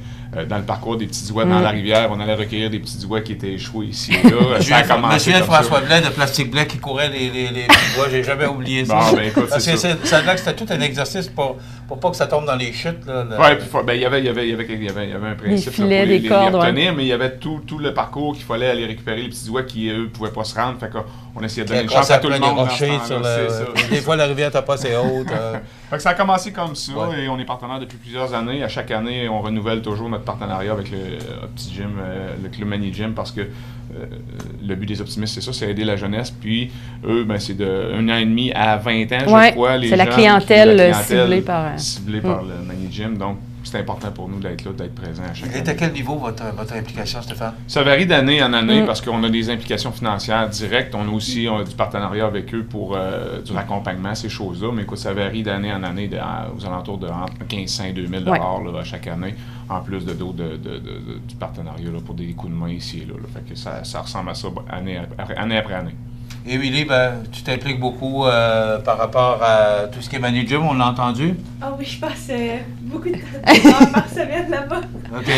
dans le parcours des petits doigts dans la rivière. On allait recueillir des petits doigts qui étaient échoués ici et là. Ça a commencé je me souviens de comme François ça. Blais, de Plastique Blais, qui courait les petits doigts. J'ai jamais oublié ça. Bon, ben, écoute, Parce c'est que ça. ça a l'air que c'était tout un exercice pour pas que ça tombe dans les chutes. Là, Oui, puis il y avait un principe filets, là, des pour cordes, les obtenir, mais il y avait tout le parcours qu'il fallait aller récupérer les petits doigts qui, eux, ne pouvaient pas se rendre. Fait qu'on essayait de donner une chance à tout le monde. Des fois, la rivière n'était pas assez haute. Fait que ça a commencé comme ça et on est partenaire depuis plusieurs années. À chaque année, on renouvelle toujours notre partenariat avec le Petit Gym, le Club Mani Gym, parce que le but des optimistes, c'est ça, c'est aider la jeunesse. Puis eux, ben, c'est de 1 an et demi à 20 ans, je crois. C'est la clientèle ciblée par le Mani Gym. Donc, c'est important pour nous d'être là, d'être présent à chaque année. Et à quel niveau votre implication, Stéphane? Ça varie d'année en année parce qu'on a des implications financières directes. On a aussi du partenariat avec eux pour du raccompagnement, ces choses-là. Mais écoute, ça varie d'année en année aux alentours de entre 1500 et 2000 $ là, à chaque année, en plus de d'autres du partenariat là, pour des coups de main ici et là. Fait que ça ressemble à ça année après année. Émilie, ben, tu t'impliques beaucoup par rapport à tout ce qui est Mani Gym, on l'a entendu? Ah oui, je passe beaucoup de temps par semaine là-bas. OK.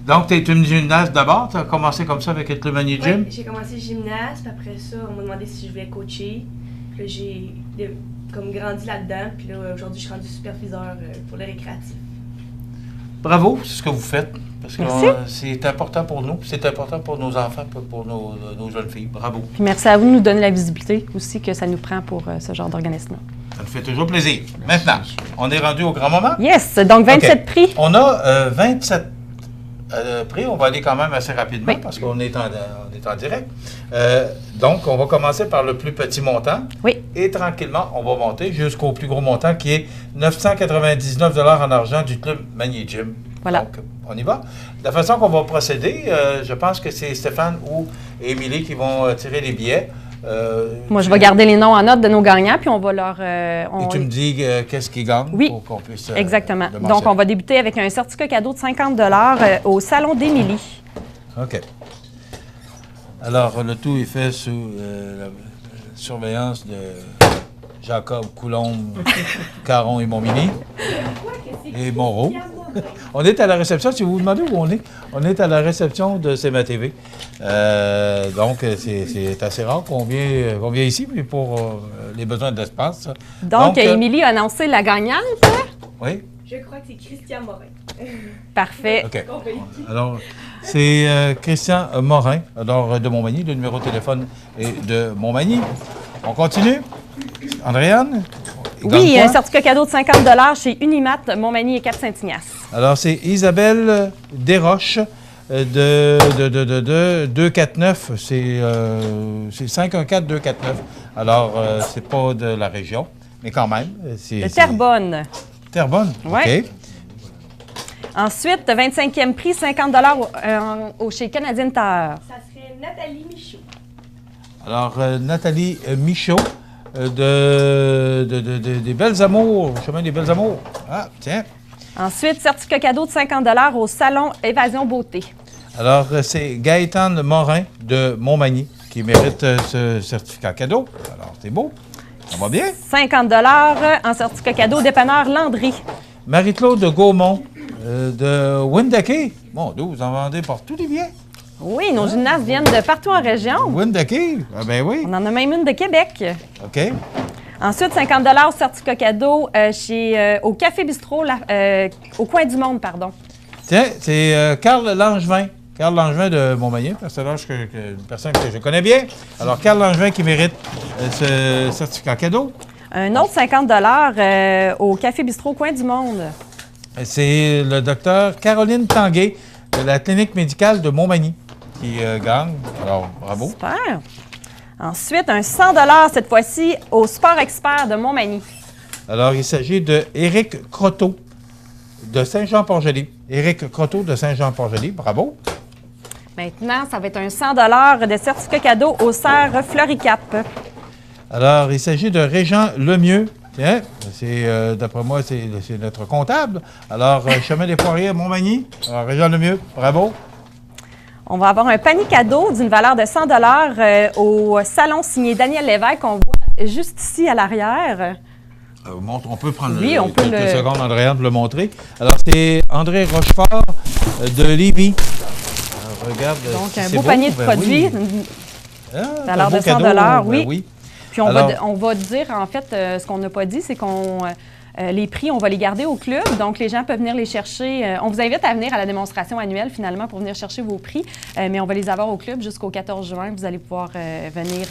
Donc, tu es une gymnaste d'abord? Tu as commencé comme ça avec le Mani Gym? Oui, j'ai commencé gymnaste, puis après ça, on m'a demandé si je voulais coacher. Puis là, j'ai comme grandi là-dedans, puis là, aujourd'hui, je suis rendue superviseur pour le récréatif. Bravo, c'est ce que vous faites. Parce que Merci. c'est important pour nous, c'est important pour nos enfants, pour nos jeunes filles. Bravo. Puis merci à vous de nous donner la visibilité aussi que ça nous prend pour ce genre d'organisme-là. Ça nous fait toujours plaisir. Maintenant, on est rendu au grand moment. Yes! Donc, 27 prix. On a 27 prix. On va aller quand même assez rapidement parce qu'on est en direct. Donc, on va commencer par le plus petit montant. Oui. Et tranquillement, on va monter jusqu'au plus gros montant qui est 999 $ en argent du Club Mani Gym. Voilà. Donc, on y va. La façon qu'on va procéder, je pense que c'est Stéphane ou Émilie qui vont tirer les billets. Moi, je vais garder les noms en note de nos gagnants, puis on va leur... Et tu me dis qu'est-ce qu'ils gagnent pour qu'on puisse... exactement. le mentionner. Donc, on va débuter avec un certificat cadeau de 50 $ au Salon d'Émilie. OK. Alors, le tout est fait sous la surveillance de Jacob Coulombe, Caron et Montmini et Moreau. On est à la réception, si vous vous demandez où on est à la réception de CMA TV. Donc, c'est assez rare qu'on vient ici, mais pour les besoins de l'espace. Donc, Émilie a annoncé la gagnante. Oui. Je crois que c'est Christian Morin. Parfait. OK. Alors, c'est Christian Morin, alors de Montmagny. Le numéro de téléphone est de Montmagny. On continue? Andréane? Oui, un certificat cadeau de 50 $ chez Unimat, Montmagny et Cap-Saint-Ignace. Alors, c'est Isabelle Desroches de 249. C'est 514-249. Alors, c'est pas de la région, mais quand même. De Terrebonne. Terrebonne? Oui. OK. Ensuite, 25e prix, 50 $ chez Canadian Tire. Ça serait Nathalie Michaud. Alors, Nathalie Michaud des Belles Amours, chemin des Belles Amours. Ah, tiens. Ensuite, certificat cadeau de 50 $ au Salon Évasion Beauté. Alors, c'est Gaëtane Morin de Montmagny qui mérite ce certificat cadeau. Alors, c'est beau. Ça va bien? 50 $ en certificat cadeau au dépanneur Landry. Marie-Claude de Gaumont de Wendake. Mon Dieu, vous en vendez partout des billets. Oui, nos gymnastes viennent de partout en région. Wendake? Ah ben oui. On en a même une de Québec. OK. Ensuite, 50 $ au certificat cadeau au Café Bistrot, au Coin du Monde, pardon. Tiens, c'est Carl Langevin. Carl Langevin de Montmagny, une personne que je connais bien. Alors, Carl Langevin qui mérite ce certificat cadeau. Un autre 50 $ au Café Bistrot, au Coin du Monde. C'est le docteur Caroline Tanguay de la clinique médicale de Montmagny qui gagne. Alors, bravo. Super. Ensuite, un 100 $ cette fois-ci au Sport Expert de Montmagny. Alors, il s'agit de Éric Croteau de Saint-Jean-Port-Joli. Éric Croteau de Saint-Jean-Port-Joli, bravo. Maintenant, ça va être un 100 $ de certificat cadeau au Serre Floricap. Alors, il s'agit de Régent Lemieux. Tiens, c'est, d'après moi, c'est notre comptable. Alors, Chemin des Poiriers à Montmagny. Alors, Régent Lemieux, bravo. On va avoir un panier cadeau d'une valeur de 100 au salon signé Daniel Lévesque, qu'on voit juste ici à l'arrière. On peut prendre quelques secondes, Andréane, pour le montrer. Alors, c'est André Rochefort de Lévis. Regarde. Donc, un beau panier de produits. Oui. Valeur de 100 oui. Oui. Puis, on va dire, en fait, ce qu'on n'a pas dit, c'est qu'on... les prix, on va les garder au club, donc les gens peuvent venir les chercher. On vous invite à venir à la démonstration annuelle, finalement, pour venir chercher vos prix, mais on va les avoir au club jusqu'au 14 juin. Vous allez pouvoir venir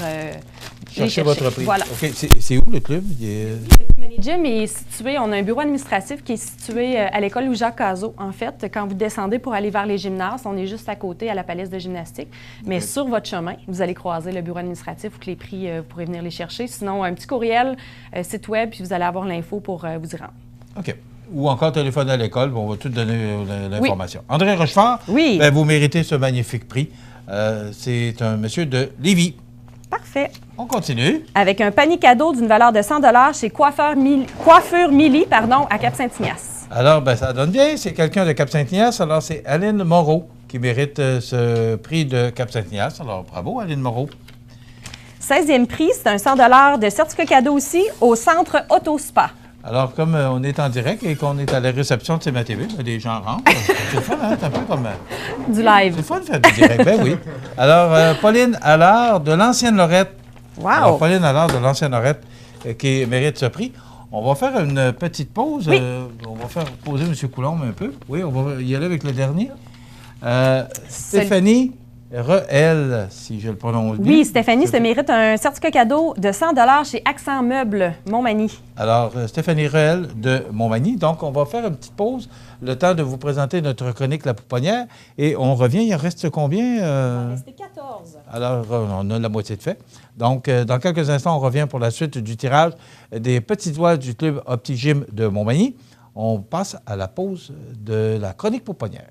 chercher votre prix. Voilà. OK. C'est où le club? Le gym est situé, on a un bureau administratif qui est situé à l'école Louis-Jacques Cazot, en fait. Quand vous descendez pour aller vers les gymnases, on est juste à côté, à la palisse de gymnastique. Mais sur votre chemin, vous allez croiser le bureau administratif où les prix, vous pourrez venir les chercher. Sinon, un petit courriel, site web, puis vous allez avoir l'info pour vous y rendre. OK. Ou encore téléphoner à l'école, on va tout donner l'information. Oui. André Rochefort, oui. Vous méritez ce magnifique prix. C'est un monsieur de Lévis. Parfait. On continue. Avec un panier cadeau d'une valeur de 100 chez Coiffure Milly à Cap-Saint-Ignace. Alors, ça donne bien. C'est quelqu'un de Cap-Saint-Ignace. Alors, c'est Aline Moreau qui mérite ce prix de Cap-Saint-Ignace. Alors, bravo, Aline Moreau. 16e prix, c'est un 100 de certificat cadeau aussi au Centre Autospa. Alors, comme on est en direct et qu'on est à la réception de CMA-TV, les gens rentrent. C'est le fun, hein? C'est un peu comme... du live. C'est le fun de faire du direct, ben oui. Alors, Pauline Allard de l'Ancienne Lorette. Wow! Alors, Pauline Allard de l'Ancienne Lorette qui mérite ce prix. On va faire une petite pause. Oui. On va faire poser M. Coulombe un peu. Oui, on va y aller avec le dernier. Stéphanie Rehel, si je le prononce bien. Oui, Stéphanie se mérite un certificat cadeau de 100 chez Accent Meubles, Montmagny. Alors, Stéphanie Rehel de Montmagny. Donc, on va faire une petite pause, le temps de vous présenter notre chronique La Pouponnière. Et on revient, il en reste combien? Il en reste 14. Alors, on a la moitié de fait. Donc, dans quelques instants, on revient pour la suite du tirage des petites toiles du club OptiGym de Montmagny. On passe à la pause de la chronique Pouponnière.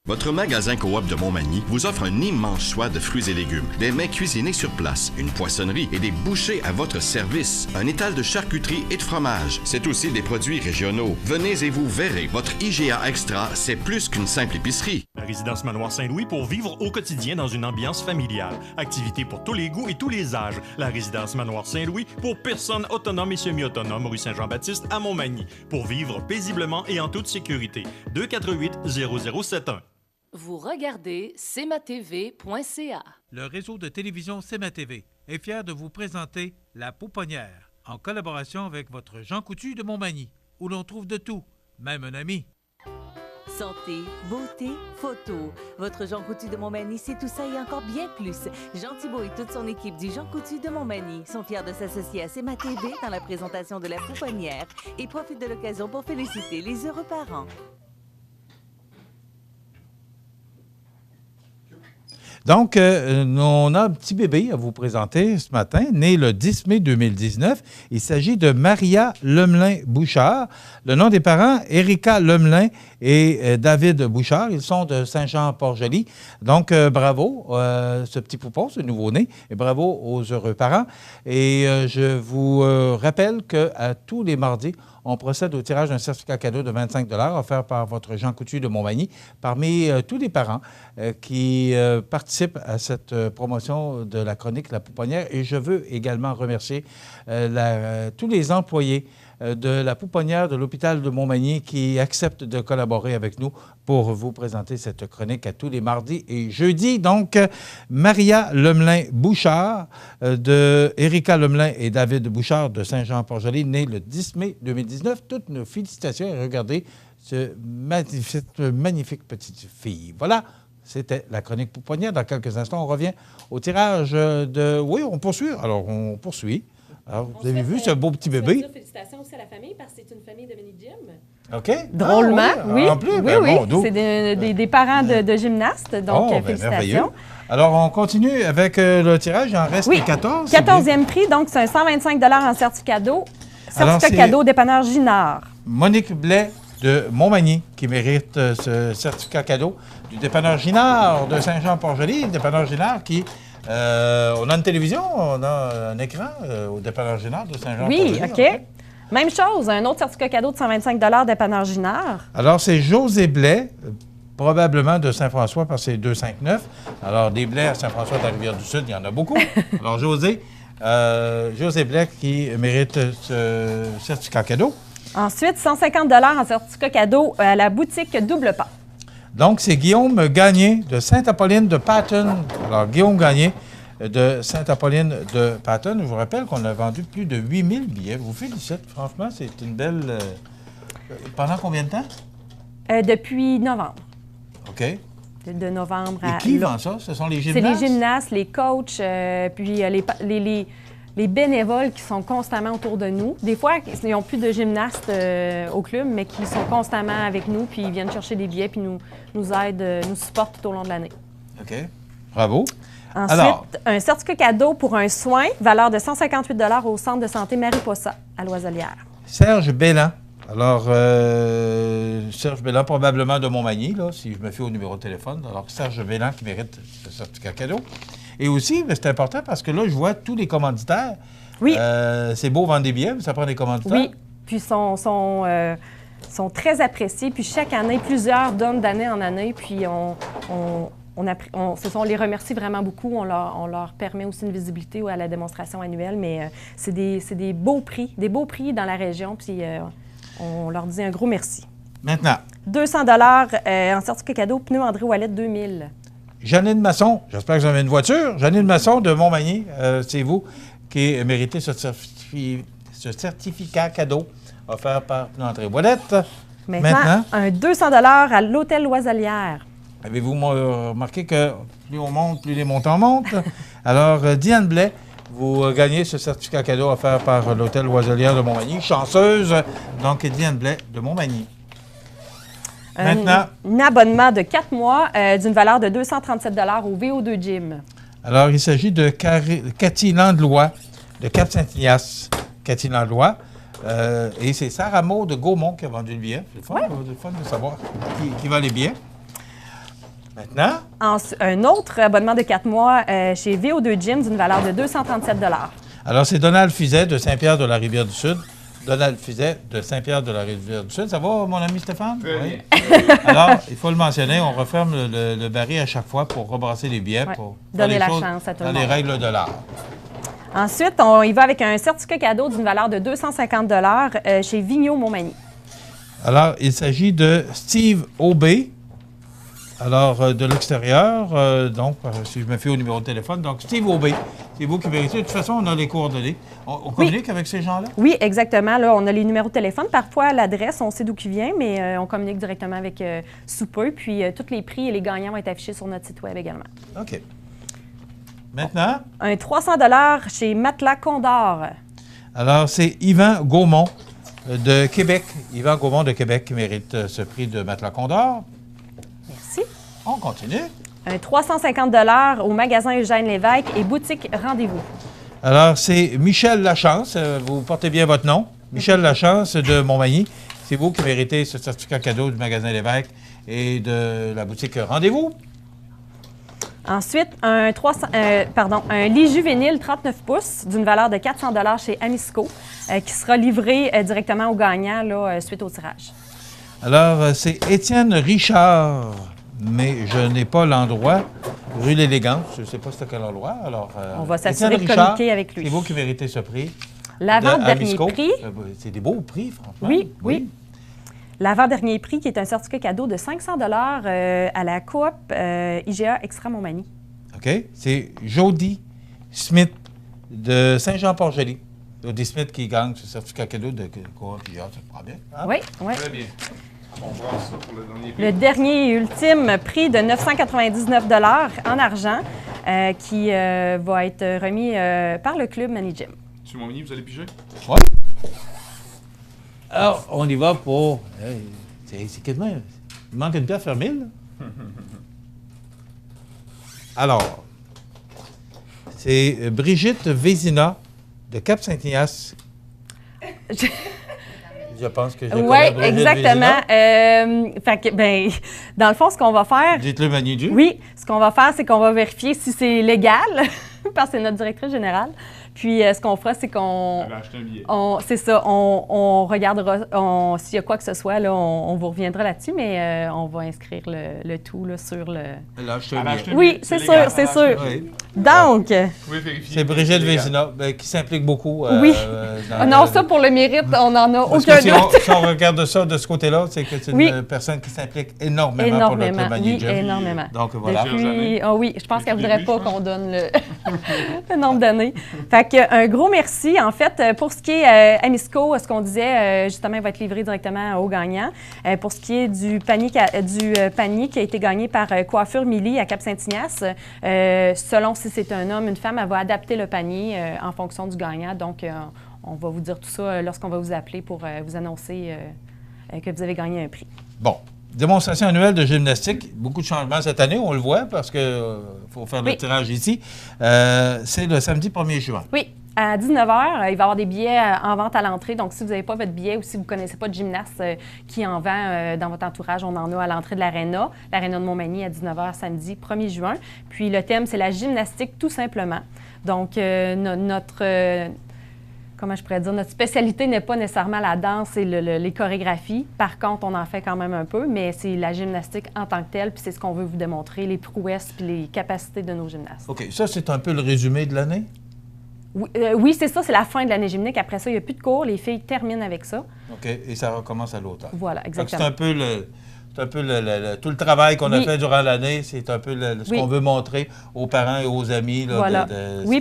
Votre magasin Coop de Montmagny vous offre un immense choix de fruits et légumes, des mets cuisinés sur place, une poissonnerie et des bouchers à votre service, un étal de charcuterie et de fromage. C'est aussi des produits régionaux. Venez et vous verrez, votre IGA Extra, c'est plus qu'une simple épicerie. La résidence Manoir Saint-Louis pour vivre au quotidien dans une ambiance familiale. Activités pour tous les goûts et tous les âges. La résidence Manoir Saint-Louis pour personnes autonomes et semi-autonomes, rue Saint-Jean-Baptiste à Montmagny. Pour vivre paisiblement et en toute sécurité. 248-0071. Vous regardez cmatv.ca. Le réseau de télévision CMA-TV est fier de vous présenter La Pouponnière, en collaboration avec votre Jean Coutu de Montmagny, où l'on trouve de tout, même un ami. Santé, beauté, photo. Votre Jean Coutu de Montmagny, c'est tout ça et encore bien plus. Jean Thibault et toute son équipe du Jean Coutu de Montmagny sont fiers de s'associer à CMA-TV dans la présentation de La Pouponnière et profitent de l'occasion pour féliciter les heureux parents. Donc, on a un petit bébé à vous présenter ce matin, né le 10 mai 2019. Il s'agit de Maria Lemelin-Bouchard. Le nom des parents, Erika Lemelin et David Bouchard. Ils sont de Saint-Jean-Port-Joli. Donc, bravo, ce petit poupon, ce nouveau-né, et bravo aux heureux parents. Et je vous rappelle qu'à tous les mardis, on procède au tirage d'un certificat cadeau de 25 $ offert par votre Jean Coutu de Montmagny parmi tous les parents qui participent à cette promotion de la chronique La Pouponnière. Et je veux également remercier tous les employés de la Pouponnière de l'hôpital de Montmagny qui acceptent de collaborer avec nous pour vous présenter cette chronique à tous les mardis et jeudis. Donc, Maria Lemelin-Bouchard de Erika Lemelin et David Bouchard de Saint-Jean-Port-Joli, né le 10 mai 2019. Toutes nos félicitations et regardez ce magnifique petite fille. Voilà, c'était la chronique Pouponnière. Dans quelques instants, on revient au tirage de... Oui, on poursuit. Alors, on poursuit. Alors, vous avez vu ce beau petit bébé? Félicitations aussi à la famille parce que c'est une famille de mini-gym. OK. Drôlement, oui. En plus, oui. Bon, c'est des parents de gymnastes, donc félicitations. Merveilleux. Alors, on continue avec le tirage. Il en reste 14. 14e prix, donc c'est un 125 $ en certificat cadeau. Certificat cadeau dépanneur Ginard. Monique Blais de Montmagny qui mérite ce certificat cadeau du dépanneur Ginard de Saint-Jean-Port-Joli. Le dépanneur Ginard qui... on a une télévision, on a un écran au dépanneur Ginard de Saint-Jean-Port-Joli. Oui, OK. Même chose, un autre certificat cadeau de 125 $ dépanneur Ginard. Alors, c'est José Blais, probablement de Saint-François parce que c'est 2,59. Alors, des blés à Saint-François de la Rivière-du-Sud, il y en a beaucoup. Alors, José Blais qui mérite ce certificat cadeau. Ensuite, 150 $ en certificat cadeau à la boutique Double Pas. Donc, c'est Guillaume Gagné de Sainte-Apolline de Patton. Alors, Guillaume Gagné de Sainte-Apolline de Patton. Je vous rappelle qu'on a vendu plus de 8000 billets. Je vous félicite. Franchement, c'est une belle... Pendant combien de temps? Depuis novembre. OK. De novembre à... Et qui vend ça? Ce sont les gymnastes? C'est les gymnastes, les coachs, puis les bénévoles qui sont constamment autour de nous. Des fois, ils n'ont plus de gymnastes au club, mais qui sont constamment avec nous, puis ils viennent chercher des billets, puis nous aident, nous supportent tout au long de l'année. OK. Bravo. Ensuite, alors, un certificat cadeau pour un soin, valeur de 158 $ au Centre de santé Mariposa, à Loiselière. Serge Bellan. Alors, Serge Bellan, probablement de Montmagny, là, si je me fie au numéro de téléphone. Alors, Serge Bellan qui mérite ce certificat cadeau. Et aussi, c'est important parce que là, je vois tous les commanditaires. Oui. C'est beau vendre des billets, mais ça prend des commanditaires. Oui, puis sont très appréciés. Puis chaque année, plusieurs donnent d'année en année. Puis on les remercie vraiment beaucoup. On leur permet aussi une visibilité à la démonstration annuelle. Mais c'est des beaux prix dans la région. Puis on leur dit un gros merci. Maintenant. 200 $ en certificat cadeau, pneus André Ouellet 2000. Janine Masson, j'espère que vous avez une voiture. Janine Masson de Montmagny, c'est vous qui méritez ce certificat cadeau offert par Pneus André Ouellet. Maintenant, un 200 $ à l'Hôtel Loiselière. Avez-vous remarqué que plus on monte, plus les montants montent? Alors, Diane Blais, vous gagnez ce certificat cadeau offert par l'Hôtel Loiselière de Montmagny. Chanceuse, donc Diane Blais de Montmagny. Maintenant, un abonnement de 4 mois d'une valeur de 237 $ au VO2 Gym. Alors, il s'agit de Cathy Landlois de Cap-Saint-Ignace. Cathy Landlois. Et c'est Sarah Maud de Gaumont qui a vendu le billet. C'est le fun de savoir qui vend les billets. Maintenant. Un autre abonnement de 4 mois chez VO2 Gym d'une valeur de 237 $. Alors, c'est Donald Fizet de Saint-Pierre-de-la-Rivière-du-Sud. Donald Fizet de Saint-Pierre-de-la-Rivière-du-Sud. Ça va, mon ami Stéphane? Oui. Alors, il faut le mentionner, on referme le baril à chaque fois pour rebrasser les billets, pour donner la chance à tout le monde. Dans les règles de l'art. Ensuite, on y va avec un certificat cadeau d'une valeur de 250 $ chez Vigneault Montmagny. Alors, il s'agit de Steve Aubé. Alors, de l'extérieur, donc, si je me fie au numéro de téléphone, donc Steve Aubé, c'est vous qui méritez. De toute façon, on a les coordonnées. On communique avec ces gens-là? Oui, exactement. Là, on a les numéros de téléphone. Parfois, l'adresse, on sait d'où il vient, mais on communique directement avec sous peu. Puis, tous les prix et les gagnants vont être affichés sur notre site web également. OK. Maintenant? Un 300 $ chez Matelas Condor. Alors, c'est Yvan Gaumont de Québec. Yvan Gaumont de Québec qui mérite ce prix de Matelas Condor. Merci. On continue. Un 350 $ au magasin Eugène Lévesque et boutique Rendez-vous. Alors, c'est Michel Lachance. Vous portez bien votre nom. Michel Lachance de Montmagny. C'est vous qui méritez ce certificat cadeau du magasin Lévesque et de la boutique Rendez-vous. Ensuite, un lit juvénile 39 pouces d'une valeur de 400 $ chez Amisco qui sera livré directement aux gagnants là, suite au tirage. Alors, c'est Étienne Richard, mais je n'ai pas l'endroit. Rue l'Élégance, je ne sais pas c'était quel endroit. Alors, on va s'assurer de communiquer avec lui. C'est vous qui méritez ce prix. L'avant-dernier prix. C'est des beaux prix, franchement. Oui. L'avant-dernier prix, qui est un certificat cadeau de 500 $ à la coop IGA Extra Montmagny. OK. C'est Jody Smith de Saint-Jean-Port-Joli. Jody Smith qui gagne ce certificat cadeau de coop IGA. Ça te prend bien? Hein? Oui. Très bien. On voit ça pour le dernier prix. Le dernier et ultime prix de 999 $ en argent qui va être remis par le club Manigym. M. Montmagny, vous allez piger? Oui. Alors, on y va pour... c'est quasiment... Il manque une pièce fermée, là. Alors, c'est Brigitte Vézina de Cap-Saint-Ignace. Je pense que je Oui, exactement. Fait que, dans le fond, ce qu'on va faire... Dites-le, Manu. Oui, ce qu'on va faire, c'est qu'on va vérifier si c'est légal, parce que c'est notre directrice générale. Puis, ce qu'on fera, c'est qu'on... Elle va acheter un billet. C'est ça, on regardera, s'il y a quoi que ce soit, là, on vous reviendra là-dessus, mais on va inscrire le tout là, sur le... Elle a acheté un billet. Oui, c'est sûr, c'est sûr. Oui. Donc... C'est Brigitte Vézina qui s'implique beaucoup. Oui. Non, ça, pour le mérite, on n'en a aucun doute. Si on regarde ça de ce côté-là, c'est que c'est une personne qui s'implique énormément pour le Club Magny Gym. Oui, énormément. Donc, voilà. Oui, je pense qu'elle ne voudrait pas qu'on donne le nombre d'années. Fait que, un gros merci. En fait, pour ce qui est Amisco, ce qu'on disait, justement, il va être livré directement au gagnant. Pour ce qui est du panier qui a été gagné par Coiffure Milly à Cap-Saint-Ignace, selon si c'est un homme, une femme, elle va adapter le panier en fonction du gagnant. Donc, on va vous dire tout ça lorsqu'on va vous appeler pour vous annoncer que vous avez gagné un prix. Bon. Démonstration annuelle de gymnastique. Beaucoup de changements cette année, on le voit, parce qu'il faut faire le tirage ici. C'est le samedi 1er juin. Oui. À 19h, il va y avoir des billets en vente à l'entrée. Donc, si vous n'avez pas votre billet ou si vous ne connaissez pas de gymnaste qui en vend dans votre entourage, on en a à l'entrée de l'aréna de Montmagny à 19h samedi 1er juin. Puis, le thème, c'est la gymnastique tout simplement. Donc, comment je pourrais dire, notre spécialité n'est pas nécessairement la danse et les chorégraphies. Par contre, on en fait quand même un peu, mais c'est la gymnastique en tant que telle, puis c'est ce qu'on veut vous démontrer, les prouesses puis les capacités de nos gymnastes. OK. Ça, c'est un peu le résumé de l'année? Oui, c'est ça, c'est la fin de l'année gymnique. Après ça, il n'y a plus de cours, les filles terminent avec ça. OK, et ça recommence à l'automne. Voilà, exactement. C'est un peu tout le travail qu'on a fait durant l'année, c'est un peu ce qu'on veut montrer aux parents et aux amis là,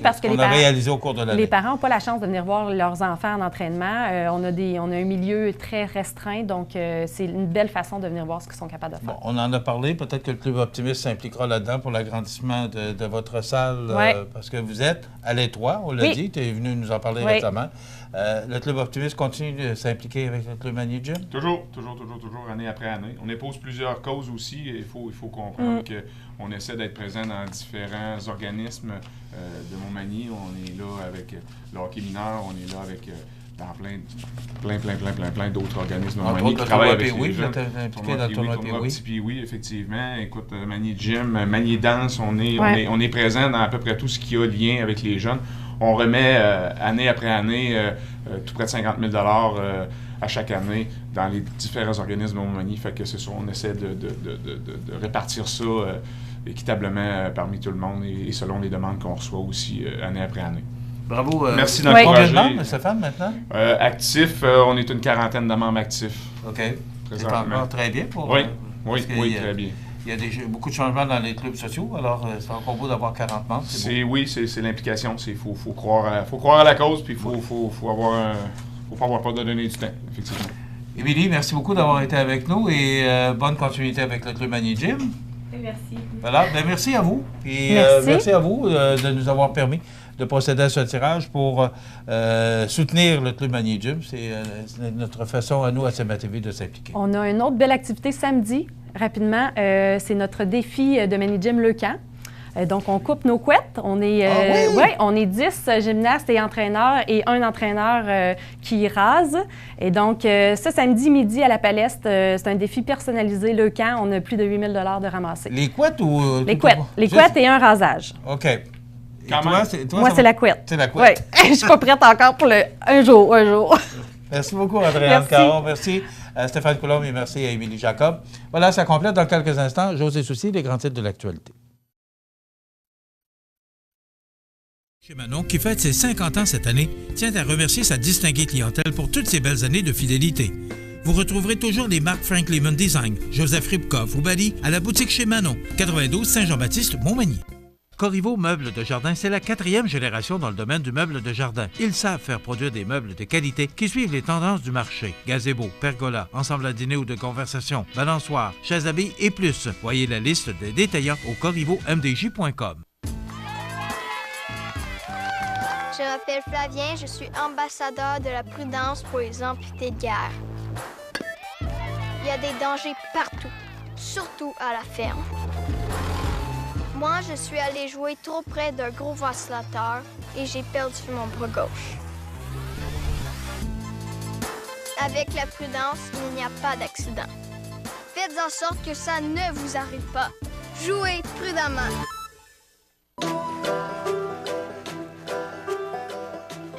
parce que qu'on a réalisé au cours de l'année. Les parents n'ont pas la chance de venir voir leurs enfants en entraînement. On a un milieu très restreint, donc c'est une belle façon de venir voir ce qu'ils sont capables de faire. Bon, on en a parlé, peut-être que le Club Optimiste s'impliquera là-dedans pour l'agrandissement de votre salle, parce que vous êtes à l'étroit, on l'a dit, tu es venu nous en parler récemment. Le Club Optimiste continue de s'impliquer avec le Club Magny Gym? Toujours, année après année. On épouse plusieurs causes aussi. Il faut comprendre qu'on essaie d'être présent dans différents organismes de Montmagny. On est là avec le hockey mineur, on est là avec dans plein d'autres organismes de Montmagny qui travaillent avec les jeunes. Impliqué dans le tournoi oui, effectivement. Écoute, Magny Gym, Magny Danse, on est présent dans à peu près tout ce qui a lien avec les jeunes. On remet année après année tout près de 50 000 à chaque année dans les différents organismes de Montmagny. Fait que c'est ça, on essaie de répartir ça équitablement parmi tout le monde et selon les demandes qu'on reçoit aussi année après année. Bravo. Merci d'encourager. Combien de membres, Stéphane, maintenant? Actifs, on est une quarantaine de membres actifs. OK. C'est encore très bien pour... Oui, très bien. Il y a beaucoup de changements dans les clubs sociaux, alors c'est encore beau d'avoir 40 membres. Oui, c'est l'implication. Il faut croire à la cause, puis il faut pas avoir peur de donner du temps, effectivement. Émilie, merci beaucoup d'avoir été avec nous et bonne continuité avec le Club Magny Gym. Merci. Voilà, merci à vous. Et merci à vous de nous avoir permis de procéder à ce tirage pour soutenir le Club Magny Gym. C'est notre façon à nous, à CMA-TV, de s'impliquer. On a une autre belle activité samedi, rapidement. C'est notre défi de Magny Gym Le Camp. Donc, on coupe nos couettes. On est, on est 10 gymnastes et entraîneurs et un entraîneur qui rase. Et donc, ça, samedi midi à la Paleste, c'est un défi personnalisé, le camp. On a plus de 8 000 de ramassés. Les couettes ou... Les couettes. Les couettes et un rasage. OK. Et toi, moi, c'est la couette. C'est la couette. Oui. Je ne suis pas prête encore pour un jour. Merci beaucoup, Andréane Caron. Merci à Stéphane Coulombe et merci à Émilie Jacob. Voilà, ça complète dans quelques instants. José Soucy, les grands titres de l'actualité. Chez Manon, qui fête ses 50 ans cette année, tient à remercier sa distinguée clientèle pour toutes ces belles années de fidélité. Vous retrouverez toujours les marques Frank Lehman Design, Joseph Ribkoff ou Bali à la boutique chez Manon, 92 Saint-Jean-Baptiste, Montmagny. Corriveau Meubles de Jardin, c'est la 4e génération dans le domaine du meuble de jardin. Ils savent faire produire des meubles de qualité qui suivent les tendances du marché. Gazebo, pergola, ensemble à dîner ou de conversation, balançoire, chaises à billes et plus. Voyez la liste des détaillants au corrivomdj.com. Je m'appelle Flavien, je suis ambassadeur de la prudence pour les amputés de guerre. Il y a des dangers partout, surtout à la ferme. Moi, je suis allé jouer trop près d'un gros vacillateur et j'ai perdu mon bras gauche. Avec la prudence, il n'y a pas d'accident. Faites en sorte que ça ne vous arrive pas. Jouez prudemment.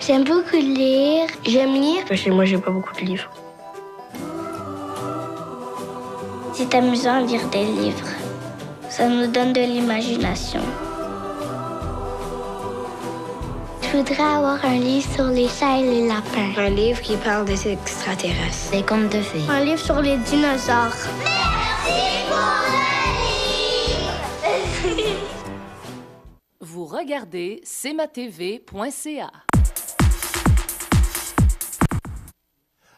J'aime beaucoup lire. J'aime lire. Chez moi, j'ai pas beaucoup de livres. C'est amusant de lire des livres. Ça nous donne de l'imagination. Je voudrais avoir un livre sur les chats et les lapins. Un livre qui parle des extraterrestres. Des contes de fées. Un livre sur les dinosaures. Merci pour le livre! Vous regardez cmatv.ca.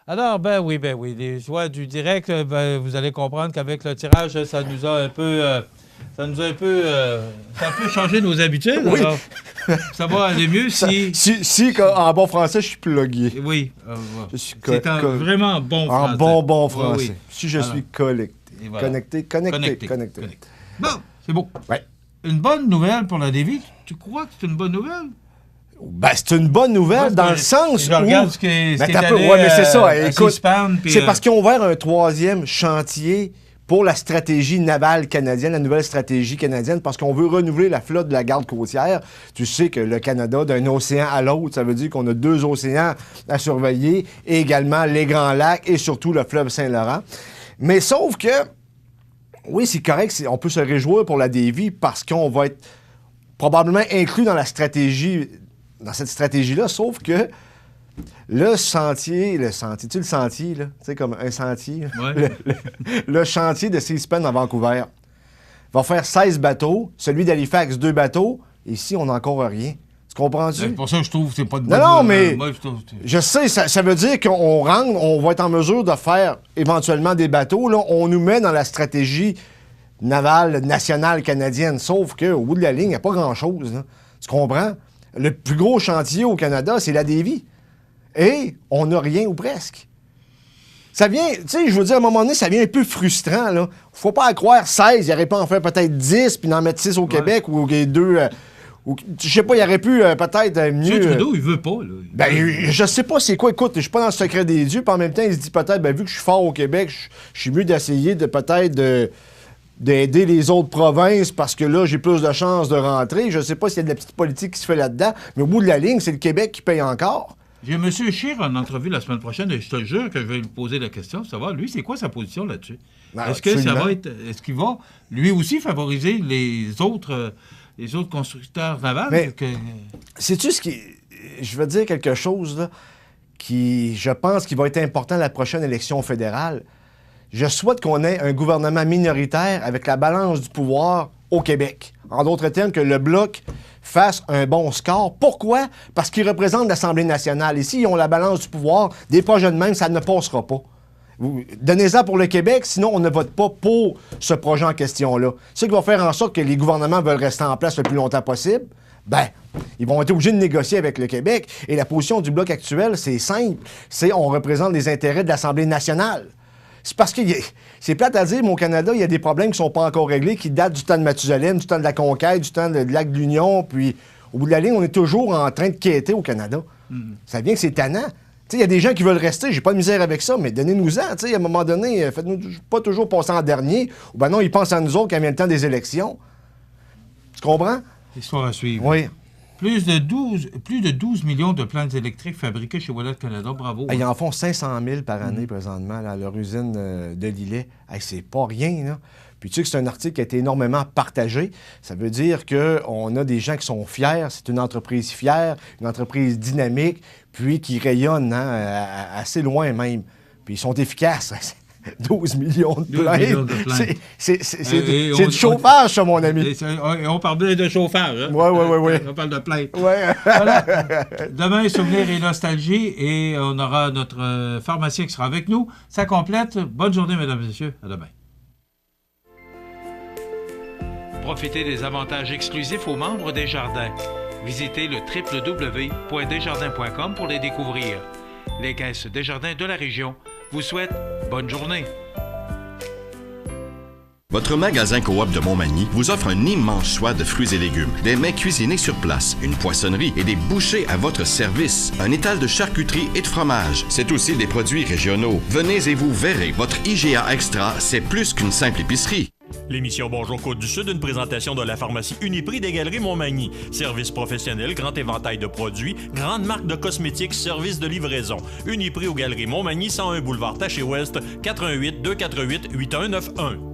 Alors, ben oui, les joies du direct, vous allez comprendre qu'avec le tirage, ça a un peu changé nos habitudes. Oui. Alors, ça va aller mieux si en bon français, je suis plugué. Oui. Je suis c'est vraiment bon français. En bon français. Oui. Si je suis collecté. Voilà. Connecté. Bon, c'est beau. Ouais. Une bonne nouvelle pour la Lévis. Tu crois que c'est une bonne nouvelle? Ben, c'est une bonne nouvelle dans le sens où... Je regarde ce qui est allé, mais c'est ça. Écoute, c'est parce qu'ils ont ouvert un 3e chantier pour la stratégie navale canadienne, la nouvelle stratégie canadienne, parce qu'on veut renouveler la flotte de la garde côtière. Tu sais que le Canada, d'un océan à l'autre, ça veut dire qu'on a 2 océans à surveiller, et également les Grands Lacs et surtout le fleuve Saint-Laurent. Mais sauf que, oui, c'est correct, on peut se réjouir pour la Davie parce qu'on va être probablement inclus dans la stratégie, dans cette stratégie-là, sauf que le sentier, tu sais, comme un sentier, ouais. le chantier de Seaspan à Vancouver va faire 16 bateaux, celui d'Halifax, 2 bateaux, et ici, on n'a encore rien. Tu comprends-tu? C'est pour ça que je trouve que c'est pas de Non, mais moi, je sais, ça veut dire qu'on va être en mesure de faire éventuellement des bateaux. Là, on nous met dans la stratégie navale nationale canadienne, sauf qu'au bout de la ligne, il n'y a pas grand-chose. Là. Tu comprends? Le plus gros chantier au Canada, c'est la Davie. Et on n'a rien ou presque. Ça vient, tu sais, je veux dire, à un moment donné, ça vient un peu frustrant, là. Faut pas en croire 16, il aurait pu en faire peut-être 10, puis en mettre 6 au Québec, ou 2... je sais pas, il aurait pu peut-être mieux... Trudeau, il veut pas, là. Ben, je sais pas c'est quoi. Écoute, je suis pas dans le secret des dieux, puis en même temps, il se dit peut-être, ben, vu que je suis fort au Québec, je suis mieux d'essayer de peut-être d'aider les autres provinces parce que là, j'ai plus de chances de rentrer. Je sais pas s'il y a de la petite politique qui se fait là-dedans, mais au bout de la ligne, c'est le Québec qui paye encore. J'ai M. Scheer en entrevue la semaine prochaine et je te jure que je vais lui poser la question, savoir, lui, c'est quoi sa position là-dessus? Ben, est-ce que ça va être... Est-ce qu'il va, lui aussi, favoriser les autres constructeurs navals? Mais, sais-tu ce qui... Je veux dire quelque chose, là, qui, je pense, qui va être important à la prochaine élection fédérale. Je souhaite qu'on ait un gouvernement minoritaire avec la balance du pouvoir au Québec. En d'autres termes, que le Bloc fasse un bon score. Pourquoi? Parce qu'ils représentent l'Assemblée nationale. Et s'ils ont la balance du pouvoir, des projets de même, ça ne passera pas. Donnez-en pour le Québec, sinon on ne vote pas pour ce projet en question-là. Ce qui va faire en sorte que les gouvernements veulent rester en place le plus longtemps possible. Ben, ils vont être obligés de négocier avec le Québec. Et la position du Bloc actuel, c'est simple. C'est on représente les intérêts de l'Assemblée nationale. C'est parce que c'est plate à dire, mais au Canada, il y a des problèmes qui ne sont pas encore réglés, qui datent du temps de Mathusalem, du temps de la conquête, du temps de lac de l'Union. Puis, au bout de la ligne, on est toujours en train de quêter au Canada. Ça vient que c'est tannant. Il y a des gens qui veulent rester, j'ai pas de misère avec ça, mais donnez-nous-en. À un moment donné, faites-nous pas toujours passer en dernier. Ou ben non, ils pensent à nous autres quand vient le temps des élections. Tu comprends? Histoire à suivre. Oui. Plus de 12 millions de plantes électriques fabriquées chez Wallet Canada. Bravo. Ils en font 500 000 par année présentement là, à leur usine de Lillet. C'est pas rien, là. Puis tu sais que c'est un article qui a été énormément partagé. Ça veut dire qu'on a des gens qui sont fiers. C'est une entreprise fière, une entreprise dynamique, puis qui rayonne assez loin même. Puis ils sont efficaces. 12 millions de plaintes. C'est du chauffage, ça, mon ami. On parlait de chauffage. Hein? Oui. On parle de plainte. Ouais. Voilà. Demain, souvenirs et nostalgie. Et on aura notre pharmacien qui sera avec nous. Ça complète. Bonne journée, mesdames et messieurs. À demain. Profitez des avantages exclusifs aux membres des Jardins. Visitez le www.desjardins.com pour les découvrir. Les caisses Desjardins de la région vous souhaitent bonne journée. Votre magasin Coop de Montmagny vous offre un immense choix de fruits et légumes, des mets cuisinés sur place, une poissonnerie et des bouchers à votre service, un étal de charcuterie et de fromage. C'est aussi des produits régionaux. Venez et vous verrez, votre IGA Extra, c'est plus qu'une simple épicerie. L'émission Bonjour Côte-du-Sud, une présentation de la pharmacie Uniprix des Galeries Montmagny. Service professionnel, grand éventail de produits, grande marque de cosmétiques, service de livraison. Uniprix aux Galeries Montmagny, 101 boulevard Taché-Ouest, 88 248 8191.